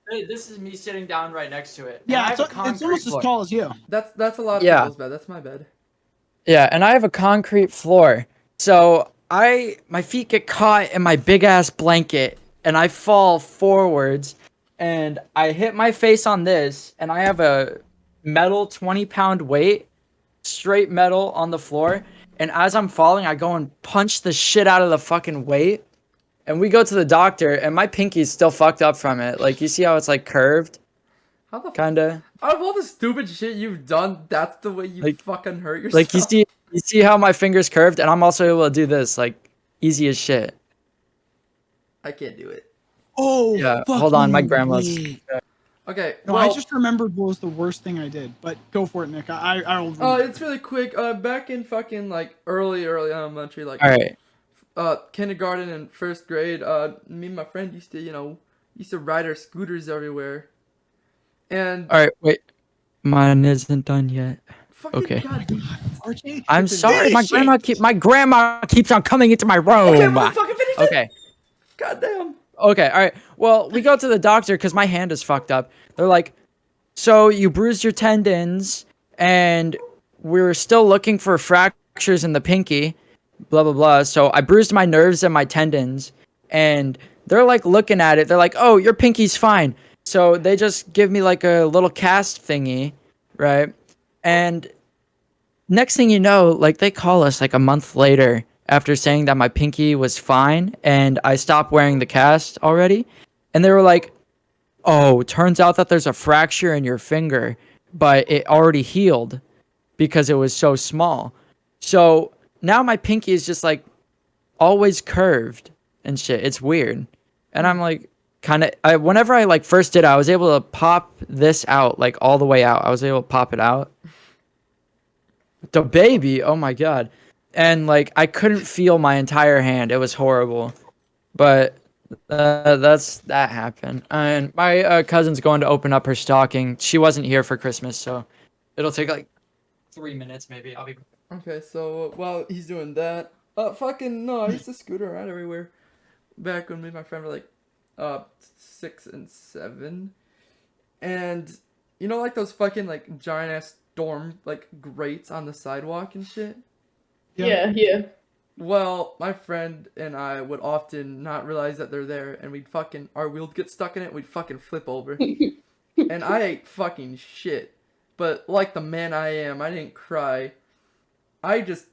hey, this is me sitting down right next to it. And I Yeah, have it's, a it's concrete almost as floor. tall as you. That's a lot of Yeah. people's bed. That's my bed. Yeah, and I have a concrete floor. So my feet get caught in my big ass blanket and I fall forwards and I hit my face on this and I have a metal 20-pound weight, straight metal on the floor. And as I'm falling, I go and punch the shit out of the fucking weight. And we go to the doctor and my pinky's still fucked up from it. Like you see how it's like curved? How the Kinda. Out of all the stupid shit you've done, that's the way you Like- fucking hurt yourself. Like you see how my finger's curved and I'm also able to do this, like easy as shit. I can't do it. Oh, Yeah, hold on, my fucking grandma's- wait. Okay. No, well, I just remembered what was the worst thing I did. But go for it, Nick. I'll. It's really quick. Back in fucking like early elementary, like All right. Kindergarten and first grade, me and my friend used to ride our scooters everywhere. And All right, wait. Mine isn't done yet. fucking okay. God, RJ? I'm Finish sorry. My grandma keeps on coming into my room. okay, motherfucker, finish it. Okay. Goddamn. Okay. All right. Well, we go to the doctor because my hand is fucked up. They're like, so you bruised your tendons, and we're still looking for fractures in the pinky. Blah blah blah. So I bruised my nerves and my tendons, and they're like looking at it. They're like, oh, your pinky's fine. So they just give me like a little cast thingy, right? And next thing you know, like they call us like a month later after saying that my pinky was fine and I stopped wearing the cast already. And they were like, oh, turns out that there's a fracture in your finger, but it already healed because it was so small. So now my pinky is just like always curved and shit. It's weird. And I'm like, whenever I like first did it, I was able to pop this out like all the way out. I was able to pop it out. The baby, oh my god. And like I couldn't feel my entire hand. It was horrible. But that happened. And my cousin's going to open up her stocking. She wasn't here for Christmas, so it'll take like 3 minutes maybe. I'll be Okay, so while he's doing that, fucking no, I used to scooter around everywhere. Back when me and my friend were like, 6 and 7, and you know, like those fucking like giant ass storm like grates on the sidewalk and shit. Yeah. Well, my friend and I would often not realize that they're there, and our wheel would get stuck in it. We'd fucking flip over, and I ate fucking shit. But like the man I am, I didn't cry. I just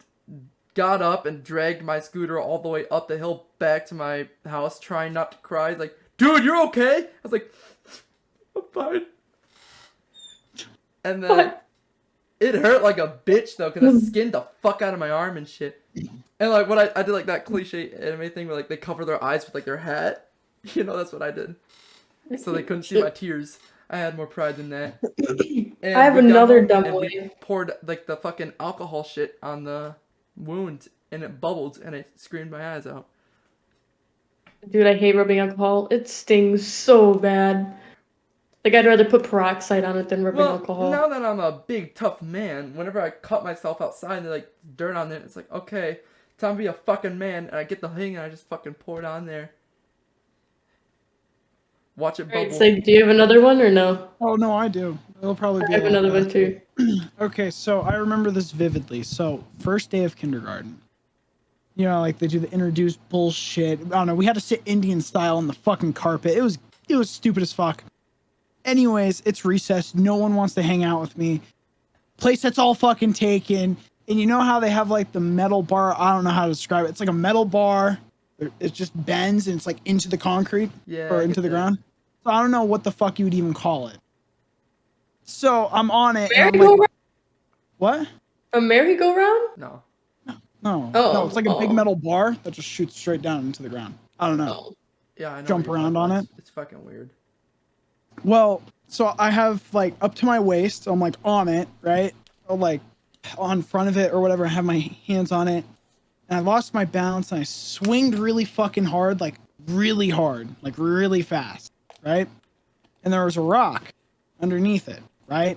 got up and dragged my scooter all the way up the hill back to my house, trying not to cry. He's like, dude, you're okay? I was like, I'm fine. And then it hurt like a bitch though, because I skinned the fuck out of my arm and shit. And like what I did, like that cliche anime thing where like they cover their eyes with like their hat. You know, that's what I did. So they couldn't see my tears. I had more pride than that. And I have we got another home dumb and we way. poured like the fucking alcohol shit on the wound, and it bubbled, and it screamed my eyes out. Dude, I hate rubbing alcohol. It stings so bad. Like, I'd rather put peroxide on it than rubbing Well, alcohol. now that I'm a big tough man, whenever I cut myself outside and there's like dirt on it, it's like, okay, time to be a fucking man, and I get the thing and I just fucking pour it on there. Watch it Alright, bubble. so do you have another one or no? Oh no, I do. It'll probably be I have a lot another one faster. too. Okay, so I remember this vividly. So first day of kindergarten. You know, like they do the introduce bullshit. I don't know. We had to sit Indian style on the fucking carpet. It was stupid as fuck. Anyways, it's recess. No one wants to hang out with me. Playset's all fucking taken. And you know how they have like the metal bar? I don't know how to describe it. It's like a metal bar. It just bends and it's like into the concrete Yeah. or I into get the that. ground. So I don't know what the fuck you would even call it. So I'm on it. And I'm like, Merry-go-round? what? A merry-go-round? No. No. Oh, No, it's like a big oh. metal bar that just shoots straight down into the ground. I don't know. Oh. Yeah, I know. Jump what you're around talking on about. it. It's fucking weird. Well, so I have like up to my waist. I'm like on it, right? Or like on front of it or whatever. I have my hands on it. And I lost my balance and I swinged really fucking hard, like really fast, right? And there was a rock underneath it, right?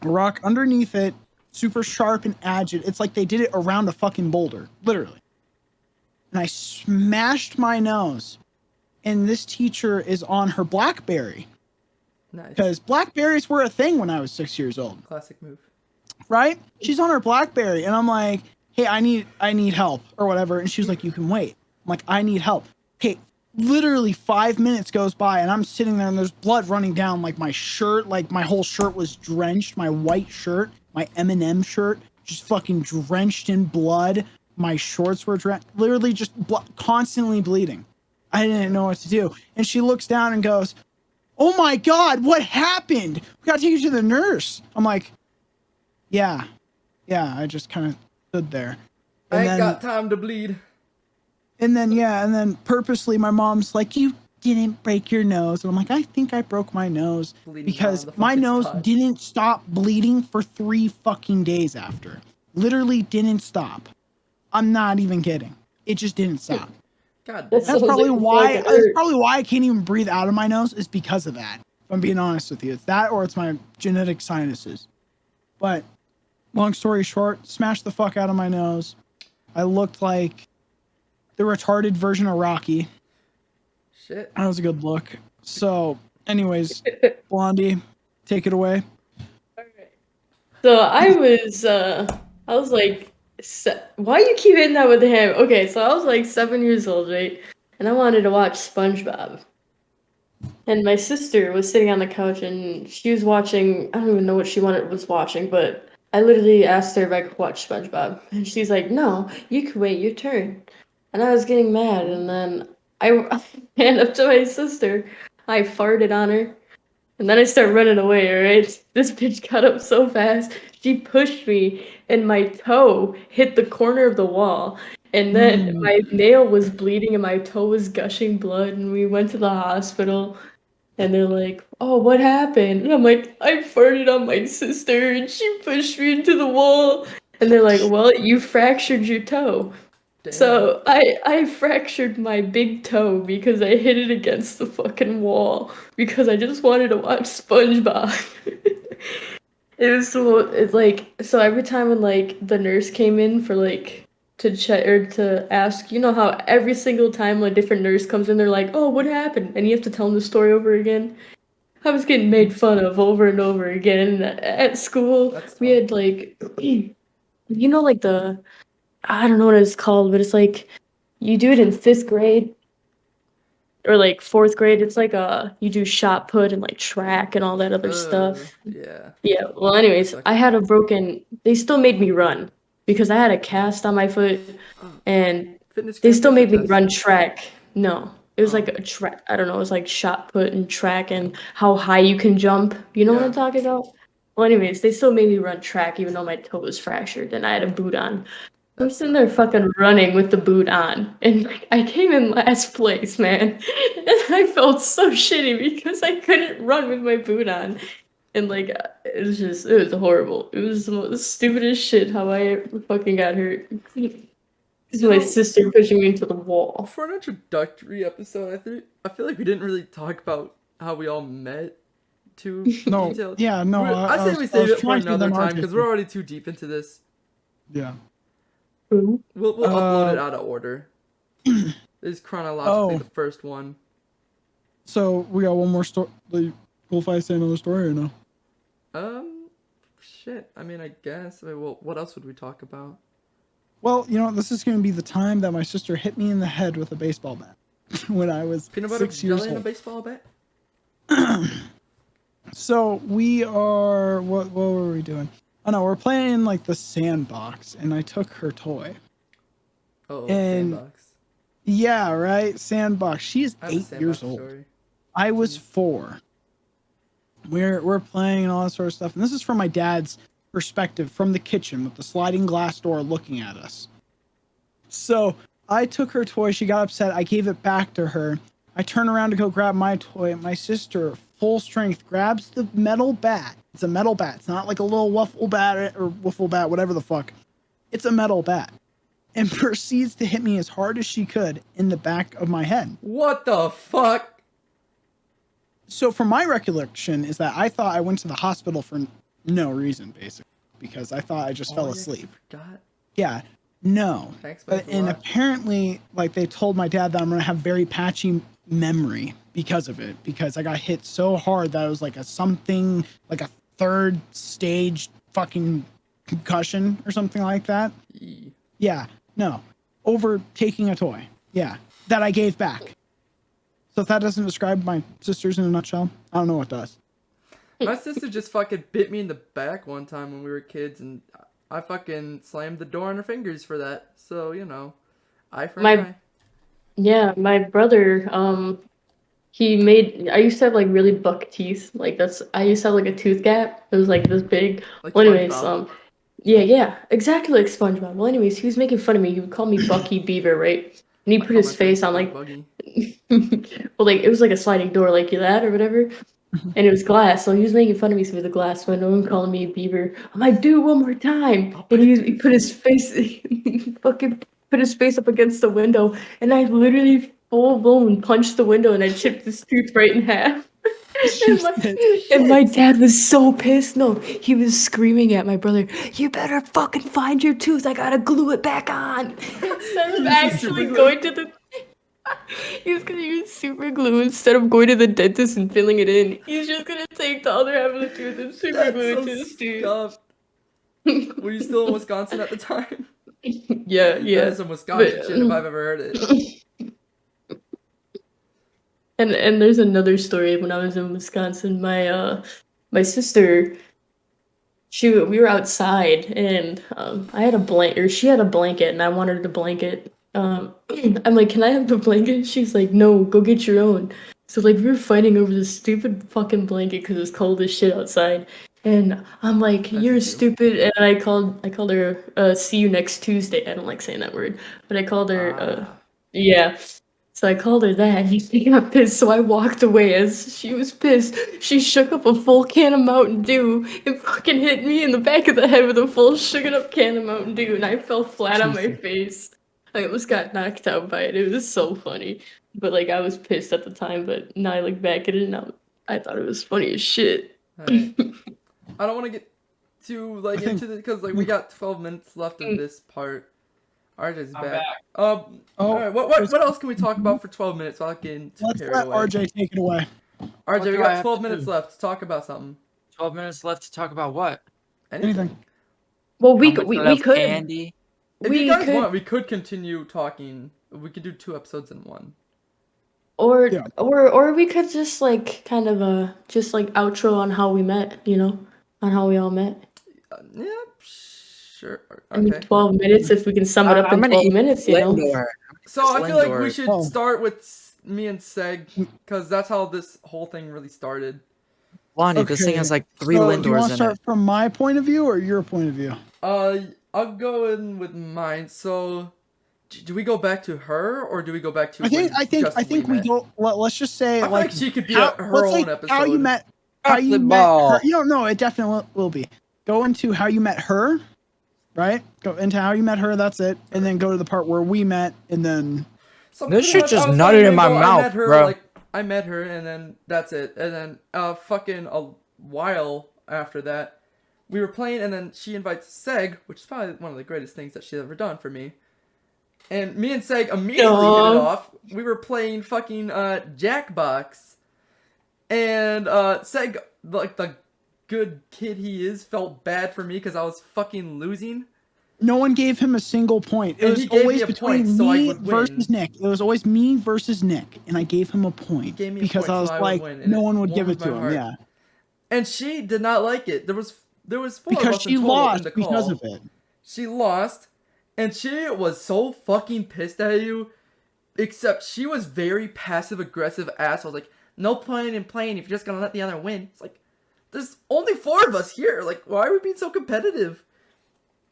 A rock underneath it, super sharp and agile. It's like they did it around a fucking boulder, literally. And I smashed my nose. And this teacher is on her BlackBerry. Nice. Because BlackBerries were a thing when I was 6 years old, Classic move. right? She's on her BlackBerry, and I'm like, "Hey, I need help or whatever." And she's like, "You can wait." I'm like, "I need help." Okay, literally 5 minutes goes by, and I'm sitting there, and there's blood running down like my shirt, like my whole shirt was drenched. My white shirt, my M&M shirt, just fucking drenched in blood. My shorts were literally just constantly bleeding. I didn't know what to do, and she looks down and goes, "Oh my God, what happened? We gotta take you to the nurse." I'm like, yeah. I just kind of stood there. I ain't got time to bleed. And then purposely my mom's like, "You didn't break your nose." And I'm like, "I think I broke my nose Bleeding because down the my fucking nose spot. didn't stop bleeding for 3 fucking days after. Literally didn't stop. I'm not even kidding. It just didn't stop. God That's damn. That's Sounds probably like it's why. fucking That's hurt. probably why I can't even breathe out of my nose. Is because of that. If I'm being honest with you, it's that or it's my genetic sinuses. But long story short, smashed the fuck out of my nose. I looked like the retarded version of Rocky. Shit. That was a good look. So, anyways, Blondie, take it away. So I was like, why you keep hitting that with the hammer? Okay, so I was like 7 years old, right? And I wanted to watch SpongeBob. And my sister was sitting on the couch and she was watching, I don't even know what she was watching, but I literally asked her if I could watch SpongeBob. And she's like, "No, you could wait your turn." And I was getting mad, and then I ran up to my sister, I farted on her, and then I start running away, alright? This bitch got up so fast, she pushed me, and my toe hit the corner of the wall. And then my nail was bleeding and my toe was gushing blood, and we went to the hospital. And they're like, "Oh, what happened?" And I'm like, "I farted on my sister and she pushed me into the wall." And they're like, "Well, you fractured your toe." Damn. So I fractured my big toe because I hit it against the fucking wall because I just wanted to watch SpongeBob. It's like so every time when like the nurse came in for like to check or to ask, you know how every single time a different nurse comes in, they're like, "Oh, what happened?" And you have to tell them the story over again. I was getting made fun of over and over again at school. That's We tough. had like, you know, like I don't know what it's called, but it's like you do it in 5th grade or like 4th grade. It's like you do shot put and like track and all that other stuff. Yeah. Yeah. Well, anyways, Sucks. I had a broken. They still made me run because I had a cast on my foot, and Fitness they still made me test. run track. No, it was like a track. I don't know. It was like shot put and track and how high you can jump. You know what Yeah. I'm talking about? Well, anyways, they still made me run track even though my toe was fractured and I had a boot on. I'm That's sitting there fucking running with the boot on, and like I came in last place, man. And I felt so shitty because I couldn't run with my boot on. And like it was horrible. It was the most stupidest shit how I fucking got hurt. This is my sister pushing me into the wall. For an introductory episode, I feel like we didn't really talk about how we all met too No, detailed. yeah, no. I say we save it for another time because we're already too deep into this. Yeah. Ooh. We'll upload it out of order. This is chronologically the first one. So we got one more story. Cool if I say another story or no? Shit. I mean, I guess. Well, what else would we talk about? Well, you know, this is going to be the time that my sister hit me in the head with a baseball bat when I was Peanut butter 6 years jelly and a old. baseball bat? So we are. What were we doing? Oh no, we're playing in like the sandbox, and I took her toy. Oh, And- sandbox. Yeah, right. Sandbox. She is I have a 8 years sandbox old. story. I was 4. We're playing and all that sort of stuff, and this is from my dad's perspective from the kitchen with the sliding glass door looking at us. So I took her toy. She got upset. I gave it back to her. I turn around to go grab my toy. My sister, full strength, grabs the metal bat. It's a metal bat. It's not like a little waffle bat or wiffle bat, whatever the fuck. It's a metal bat. And proceeds to hit me as hard as she could in the back of my head. What the fuck? So from my recollection is that I thought I went to the hospital for no reason, basically, because I thought I just fell Yeah, asleep. I forgot. Yeah, no. Thanks, But, and apparently, like, they told my dad that I'm going to have very patchy memory because of it, because I got hit so hard that it was like a 3rd stage fucking concussion or something like that. Yeah, no. Over taking a toy. Yeah, that I gave back. So if that doesn't describe my sisters in a nutshell, I don't know what does. My sister just fucking bit me in the back one time when we were kids, and I fucking slammed the door on her fingers for that. So, you know, eye for an eye. Yeah, my brother, I used to have like really buck teeth. I used to have like a tooth gap. It was like this big. Like Well, anyways, SpongeBob. yeah, exactly like SpongeBob. Well, anyways, he was making fun of me. He would call me Bucky Beaver, right? And he I put call his my face friend on like, Buggy. well, like it was like a sliding door, like that or whatever. And it was glass, so he was making fun of me through the glass window and calling me a beaver. I'm like, do it one more time. And he put his face, fucking put his face up against the window, and I literally full blown punched the window, and I chipped his tooth right in half. And my dad was so pissed. No, he was screaming at my brother, "You better fucking find your tooth. I gotta glue it back on." Instead of actually going to the he was gonna use super glue instead of going to the dentist and filling it in. He's just gonna take the other half of the tooth and super glue it to his tooth. Were you still in Wisconsin at the time? Yeah. That is some Wisconsin shit if I've ever heard it. And there's another story when I was in Wisconsin. My sister, we were outside and I had a blanket, or she had a blanket, and I wanted the blanket. I'm like, can I have the blanket? She's like, no, go get your own. So like we were fighting over this stupid fucking blanket because it was cold as shit outside. And I'm like, you're stupid. And I called her see you next Tuesday. I don't like saying that word, but I called her yeah. So I called her that, and she got pissed. So I walked away as she was pissed. She shook up a full can of Mountain Dew and fucking hit me in the back of the head with a full shooken up can of Mountain Dew, and I fell flat on my face. I almost got knocked out by it. It was so funny. But like I was pissed at the time, but now I look back at it and I thought it was funny as shit. Right. I don't want to get too into this because we got 12 minutes left of this part. RJ's back. All right. What else can we talk about for 12 minutes without getting too Let's carried let away? RJ take it away. RJ, we do I got have 12 to minutes do? left to talk about something. 12 minutes left to talk about what? Anything. Well, we How could much we could candy? If we you guys could want, we could continue talking. We could do 2 episodes in one. or Yeah. or we could just like kind of just like outro on how we met, on how we all met. Yeah, sure. I mean, Okay. 12 minutes if we can sum it up in 12 minutes, Lindor. So I feel like we Lindor. should Oh. start with me and Seg because that's how this whole thing really started. Blondie, this thing has like 3 so do you want Lindors to in start it. from my point of view or your point of view? I'll go in with mine. So, do we go back to her or do we go back to? I think we met? go. Let's just say I feel like she could be how, her let's own say episode. how you met. How you Chocolate met ball. her. You don't know. It definitely will be. Go into how you met her, right? Go into how you met her. That's it, and then go to the part where we met, and then So This pretty shit much just I was nutted in my I mouth, met her, bro. like I met her, and then that's it. And then fucking a while after that, we were playing, and then she invites Seg, which is probably one of the greatest things that she's ever done for me. And me and Seg immediately hit it off. We were playing fucking Jackbox, and Seg, like the good kid he is, felt bad for me because I was fucking losing. no one gave him a single point. It And was he gave always me a between point so I me would win. versus Nick. It was always me versus Nick, and I gave him a point gave me a because point I was so I would like, win, and no it one would give it warmed to my him. heart. Yeah, And she did not like it. There was 4 of because us she in total lost in the call. because of it. She lost, and she was so fucking pissed at you. Except she was very passive aggressive asshole. Like, no playing and playing if you're just gonna let the other win. It's like, there's only 4 of us here. Like, why are we being so competitive?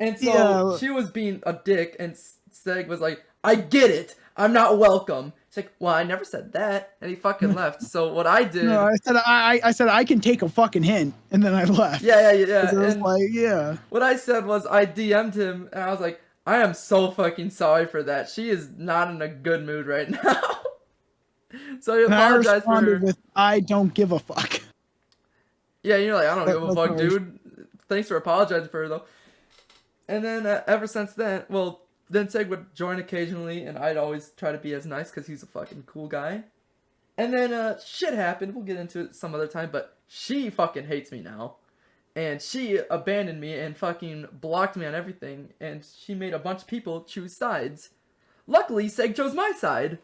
And so Yeah. she was being a dick, and Seg was like, I get it. I'm not welcome. She's like, well, I never said that. And he fucking left. So what I did. No, I said I can take a fucking hint, and then I left. Yeah. 'Cause it was And like, yeah. what I said was I DM'd him, and I was like, I am so fucking sorry for that. She is not in a good mood right now. So I And I apologize for her. responded with, I don't give a fuck. Yeah, you're like, I don't give a That's fuck, no dude. Thanks for apologizing for her, though. And then, ever since then, well, then Seg would join occasionally, and I'd always try to be as nice, because he's a fucking cool guy. And then, shit happened. We'll get into it some other time, but she fucking hates me now. And she abandoned me and fucking blocked me on everything, and she made a bunch of people choose sides. Luckily, Seg chose my side.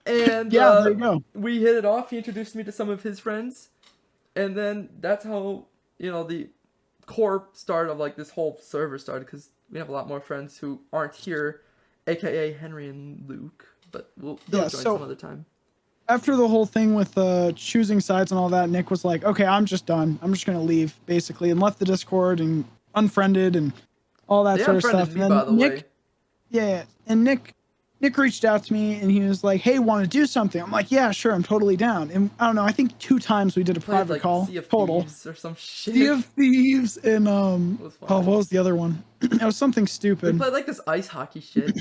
And, Yeah, there you go. we hit it off. He introduced me to some of his friends. And then that's how, the core start of, like, this whole server started, because we have a lot more friends who aren't here, aka Henry and Luke, but they'll Yeah, join so- some other time. After the whole thing with choosing sides and all that, Nick was like, okay, I'm just done. I'm just going to leave, basically, and left the Discord and unfriended and all that They sort of unfriended stuff. me, And by then the Nick, way. yeah, and Nick reached out to me and he was like, hey, want to do something? I'm like, yeah, sure, I'm totally down. And I don't know, I think 2 times we did a Played, private like, call Sea of total. Thieves or some shit. Sea of Thieves and was fun. oh, what was the other one? It was something We stupid. played, like, this ice hockey shit.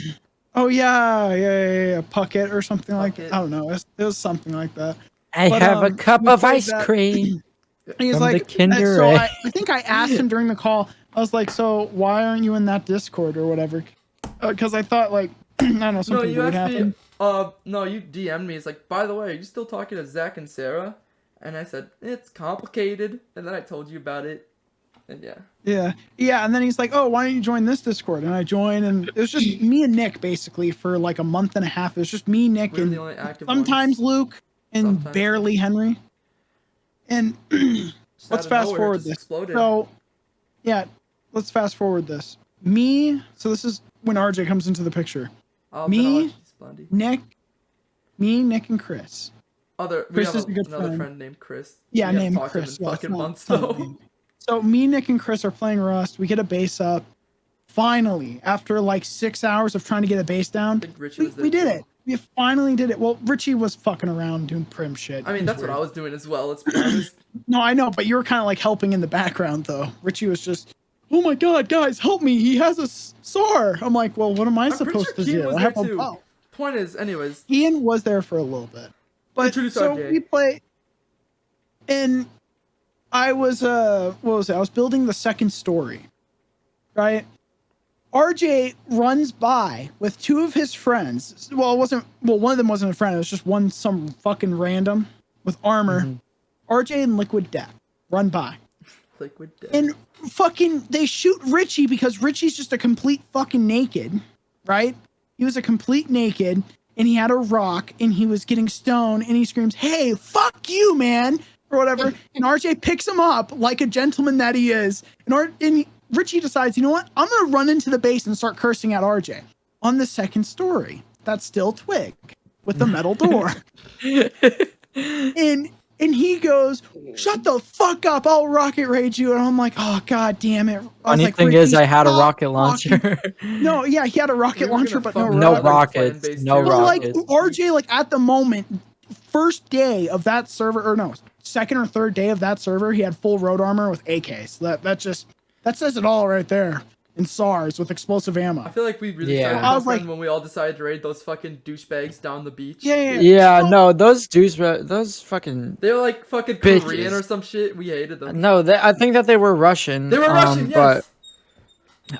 Oh yeah, Puckett or something like Puckett. that. I don't know. It was something like that. I But, have a um, cup we of played ice that- cream. And he's From the like, Kinder so Egg. I think I asked him during the call. I was like, so why aren't you in that Discord or whatever? Because I thought like I don't know No, something you weird asked happened. me. No, you DM'd me. It's like, by the way, are you still talking to Zach and Sarah? And I said, it's complicated. And then I told you about it. And yeah. Yeah, and then he's like, oh, why don't you join this Discord? And I joined, and it was just me and Nick basically for like a month and a half. It was just me, Nick, We were and the only active sometimes ones. Luke, and Sometimes. barely Henry. And Just let's out of fast nowhere, forward just this. exploded. So, yeah, let's fast forward this. So this is when RJ comes into the picture. Then me, I'll let you, Blondee. Nick, and Chris. We Chris have is a good another friend. friend named Chris. Yeah, we haven't named talked to him Chris. in Yeah, fucking it's not- months, it's not though. named. So me, Nick, and Chris are playing Rust. We get a base up. Finally, after like 6 hours of trying to get a base I down, think Richie was there we did too. it. We finally did it. Well, Richie was fucking around doing prim shit. I mean, It that's what weird. I was doing as well. Let's be honest. No, I know, but you were kind of like helping in the background, though. Richie was just, oh my god, guys, help me! He has a SAR. I'm like, well, what am I I'm pretty supposed sure to Keane do? was I there have a too. bow. Point is, anyways, Ian was there for a little bit, but Introduce so RJ. we play, and I was what was it? I was building the second story, right? RJ runs by with 2 of his friends. Well, it wasn't. Well, one of them wasn't a friend. It was just some fucking random with armor. RJ and Liquid Death run by. Liquid Death. And fucking they shoot Richie because Richie's just a complete fucking naked, right? He was a complete naked and he had a rock and he was getting stoned and he screams, "Hey, fuck you, man," or whatever. And RJ picks him up like a gentleman that he is. And Richie decides, you know what? I'm going to run into the base and start cursing at RJ on the second story. That's still Twig with the metal door. And he goes, "Shut the fuck up! I'll rocket rage you!" And I'm like, "Oh god damn it!" I was Funny like, thing is, "Ricky, I had a stop rocket talking." launcher. No, yeah, he had a rocket We were launcher, gonna but no fuck No with rockets. Clan rockets. base No too. But like rockets. RJ, like at the moment, first day of that server, or no, second or third day of that server, he had full road armor with AKs. That says it all right there. in SARS with explosive ammo. I feel like we really Yeah. started I was friends like- when we all decided to raid those fucking douchebags down the beach. Yeah, no, those dudes, those fucking. They were like fucking Bitches. Korean or some shit. We hated them. No, I think that they were Russian. They were Russian, yes.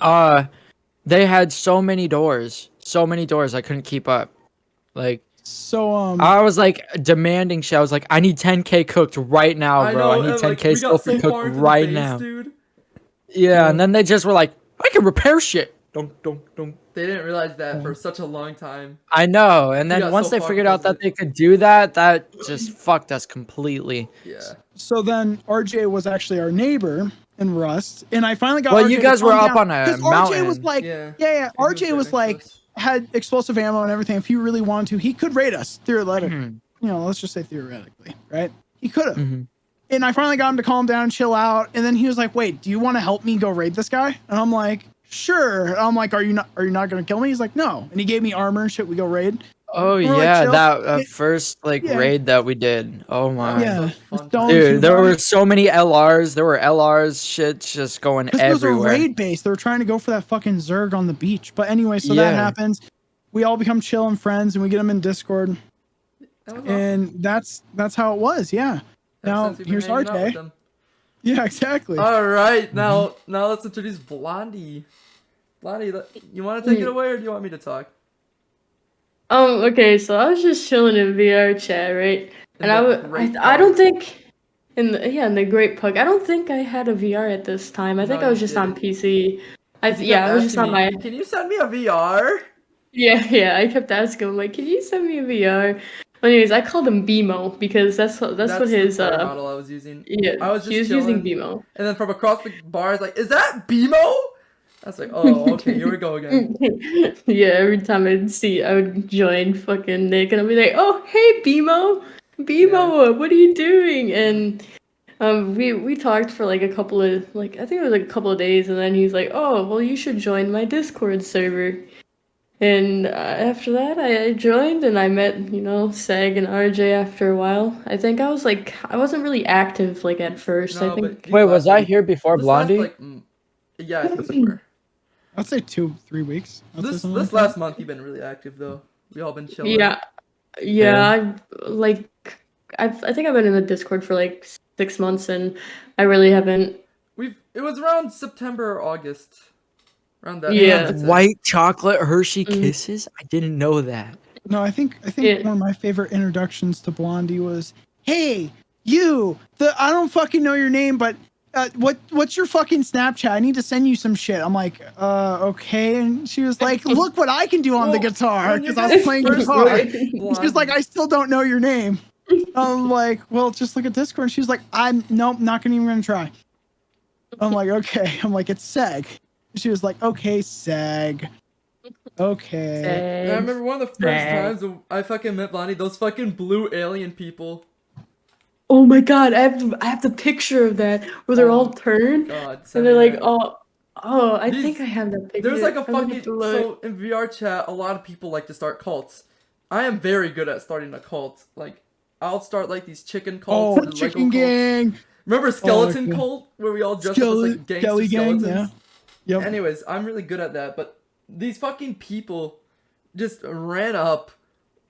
But they had so many doors, I couldn't keep up. Like, So I was like demanding shit. I was like, I need 10K cooked right now, bro. I need and, 10K we got Sophie so far cooked into the right base, now. dude. Yeah, and then they just were like, I can repair shit. Don't. They didn't realize that for such a long time. I know, and We then got once so they far figured out because that of they could do that, that just fucked us completely. Yeah. So then RJ was actually our neighbor in Rust, and I finally got. Well, RJ you to guys were calm up down, on a 'cause RJ mountain. was like, Yeah. yeah. He was RJ right was next to like, us. had explosive ammo and everything. If he really wanted to, he could raid us theoretically. Mhm. You know, let's just say theoretically, right? He could have. Mhm. And I finally got him to calm down, chill out, and then he was like, "Wait, do you want to help me go raid this guy?" And I'm like, "Sure." And I'm like, "Are you not gonna kill me?" He's like, "No." And he gave me armor and shit. We go raid. Oh We're like, yeah, chill. that Yeah. first like Yeah. raid that we did. Oh my. Yeah. fun Don't time. you Dude, there mind? were so many LRs. There were LRs, shit just going This was a everywhere. raid base. They were trying to go for that fucking Zerg on the beach. But anyway, so that Yeah. happens. We all become chill and friends, and we get them in Discord, That was awesome. and that's how it was. Yeah. Ever Now since we've been here's hanging out with RJ. them. Yeah, exactly. All right, now let's introduce Blondie. Blondie, you want to take it away, or do you want me to talk? Okay, so I was just chilling in VR chat, right? In And the Great I don't Pug. think in the Great Pug. I don't think I had a VR at this time. I think No, I was you just on didn't. PC. I You kept was just asking on me, my Can you send me a VR? yeah. I kept asking him like, can you send me a VR? But anyways, I called him BMO because that's what his the player model I was using. yeah. I was he just was using chilling. BMO. And then from across the bar, it's like, is that BMO? I was like, oh, okay, here we go again. Yeah, every time I would join fucking Nick and I'd be like, oh hey BMO, what are you doing? And we talked for like a couple of I think it was like a couple of days, and then he's like, oh well, you should join my Discord server. And after that, I joined and I met Seg and RJ after a while. I think I wasn't really active like at first. No, I but think these Wait, was last, I like, here before this last, Blondie? like, yeah, I think you were. I'd say 2-3 weeks. I'd say This something like last month, you've been really active though. We all been chilling. yeah. I think I've been in the Discord for like 6 months, and I really haven't. It was around September or August. Around that. Yeah. I'd say. White chocolate Hershey Mm. kisses? I didn't know that. No, I think Yeah. one of my favorite introductions to Blondie was, "Hey, you, I don't fucking know your name, but what's your fucking Snapchat? I need to send you some shit." I'm like, okay. And she was like, "Look what I can do on the Well, guitar," when you because I was guys playing first guitar. met She was Blondie- like, "I still don't know your name." I'm like, "Well, just look at Discord." And she was like, nope, not even gonna try." I'm like, "Okay." I'm like, "It's Seg." She was like, "Okay, Seg. Okay." Yeah, I remember one of the first Bad. times I fucking met Blondie, those fucking blue alien people. Oh my god, I have the picture of that where they're all turned God, and send they're me like, that. I These- think I have that picture. There's like a I'm gonna have fucking to look. so in VR chat, a lot of people like to start cults. I am very good at starting a cult. Like I'll start like these chicken cults. Oh, and Chicken Lego cults. Gang. Remember skeleton okay. cult where we all dressed up as like gangster Skelly Gang, skeletons? yeah. Yep. Anyways, I'm really good at that, but these fucking people just ran up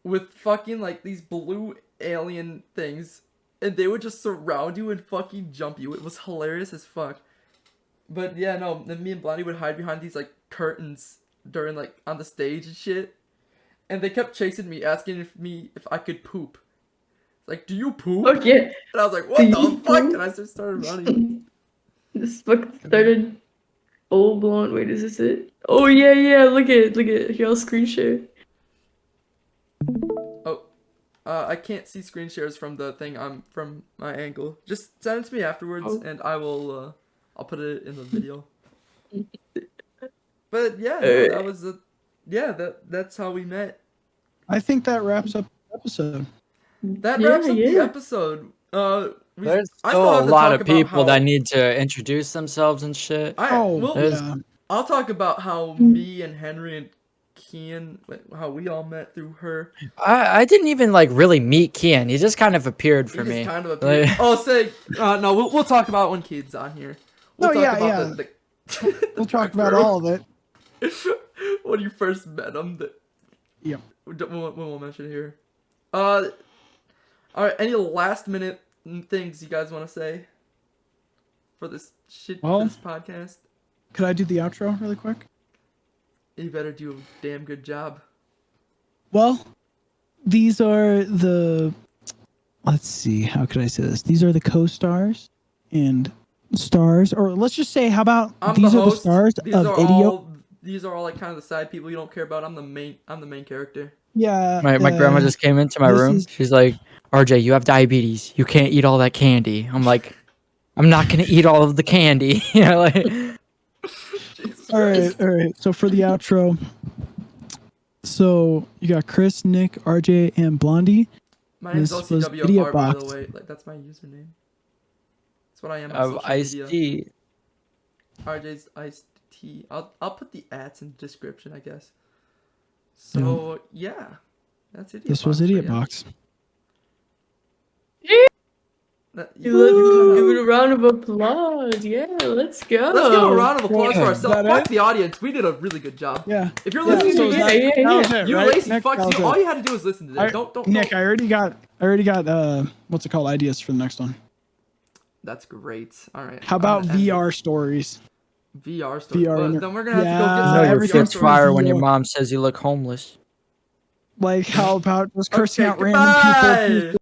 with fucking like these blue alien things, and they would just surround you and fucking jump you. It was hilarious as fuck. But yeah, no, then me and Blondie would hide behind these like curtains during like on the stage and shit. And they kept chasing me, asking if I could poop. Like, do you poop? Oh yeah, And I was like, what Do the you fuck? poop? And I just started running. this book started full blown. Wait, is this it? Oh yeah. Look at here. I'll screen share. Oh, I can't see screen shares from the thing. I'm from my angle. Just send it to me afterwards, Oh. and I will. I'll put it in the video. But yeah, no, that was that's how we met. I think that wraps up the episode. That wraps up the Yeah. episode. There's I still still a have to lot talk of about people how- that need to introduce themselves and shit. there's- Yeah. I'll talk about how me and Henry and Kian, how we all met through her. I didn't even like really meet Kian. He just kind of appeared He for just me. kind of appeared. Like- Oh, say no. We'll talk about it when Kid's on here. We'll No, talk yeah, about yeah. the We'll talk about all of it. When you first met him. Yep. We won't mention it here. All right. Any last minute things you guys want to say for this for this podcast? Could I do the outro really quick? You better do a damn good job. Well, these are the. Let's see. How could I say this? These are the co-stars and stars, or let's just say, how about these are the stars of Idiot? These are all like kind of the side people you don't care about. I'm the main character. Yeah. My grandma just came into my room. She's like, RJ, you have diabetes. You can't eat all that candy. I'm like, I'm not gonna eat all of the candy. You know, like. All right. So for the outro, so you got Chris, Nick, RJ, and Blondie. My name's This was OCwFR, Idiot by Box. the way. Like that's my username. That's what I am on social media. IcedT. RJ's IcedT. I'll put the ads in the description, I guess. So yeah, that's Idiot Box. This was Idiot Box. Let's give it a round of applause. Yeah, let's go. Let's give a round of applause for Is ourselves. that Fuck it? the audience. We did a really good job. Yeah. If you're Yeah, listening so to that- this, that was it, you right? lazy Nick, fucks, that was all it. you had to do was listen to this. Don't. Nick, I already got what's it called? Ideas for the next one. That's great. All right. How about VR stories? VR story. VR But then we're gonna have to go get Yeah, some No, your everything's foot's VR fine. stories. fire when your mom says you look homeless. Like, how about just cursing Okay, out random people? goodbye.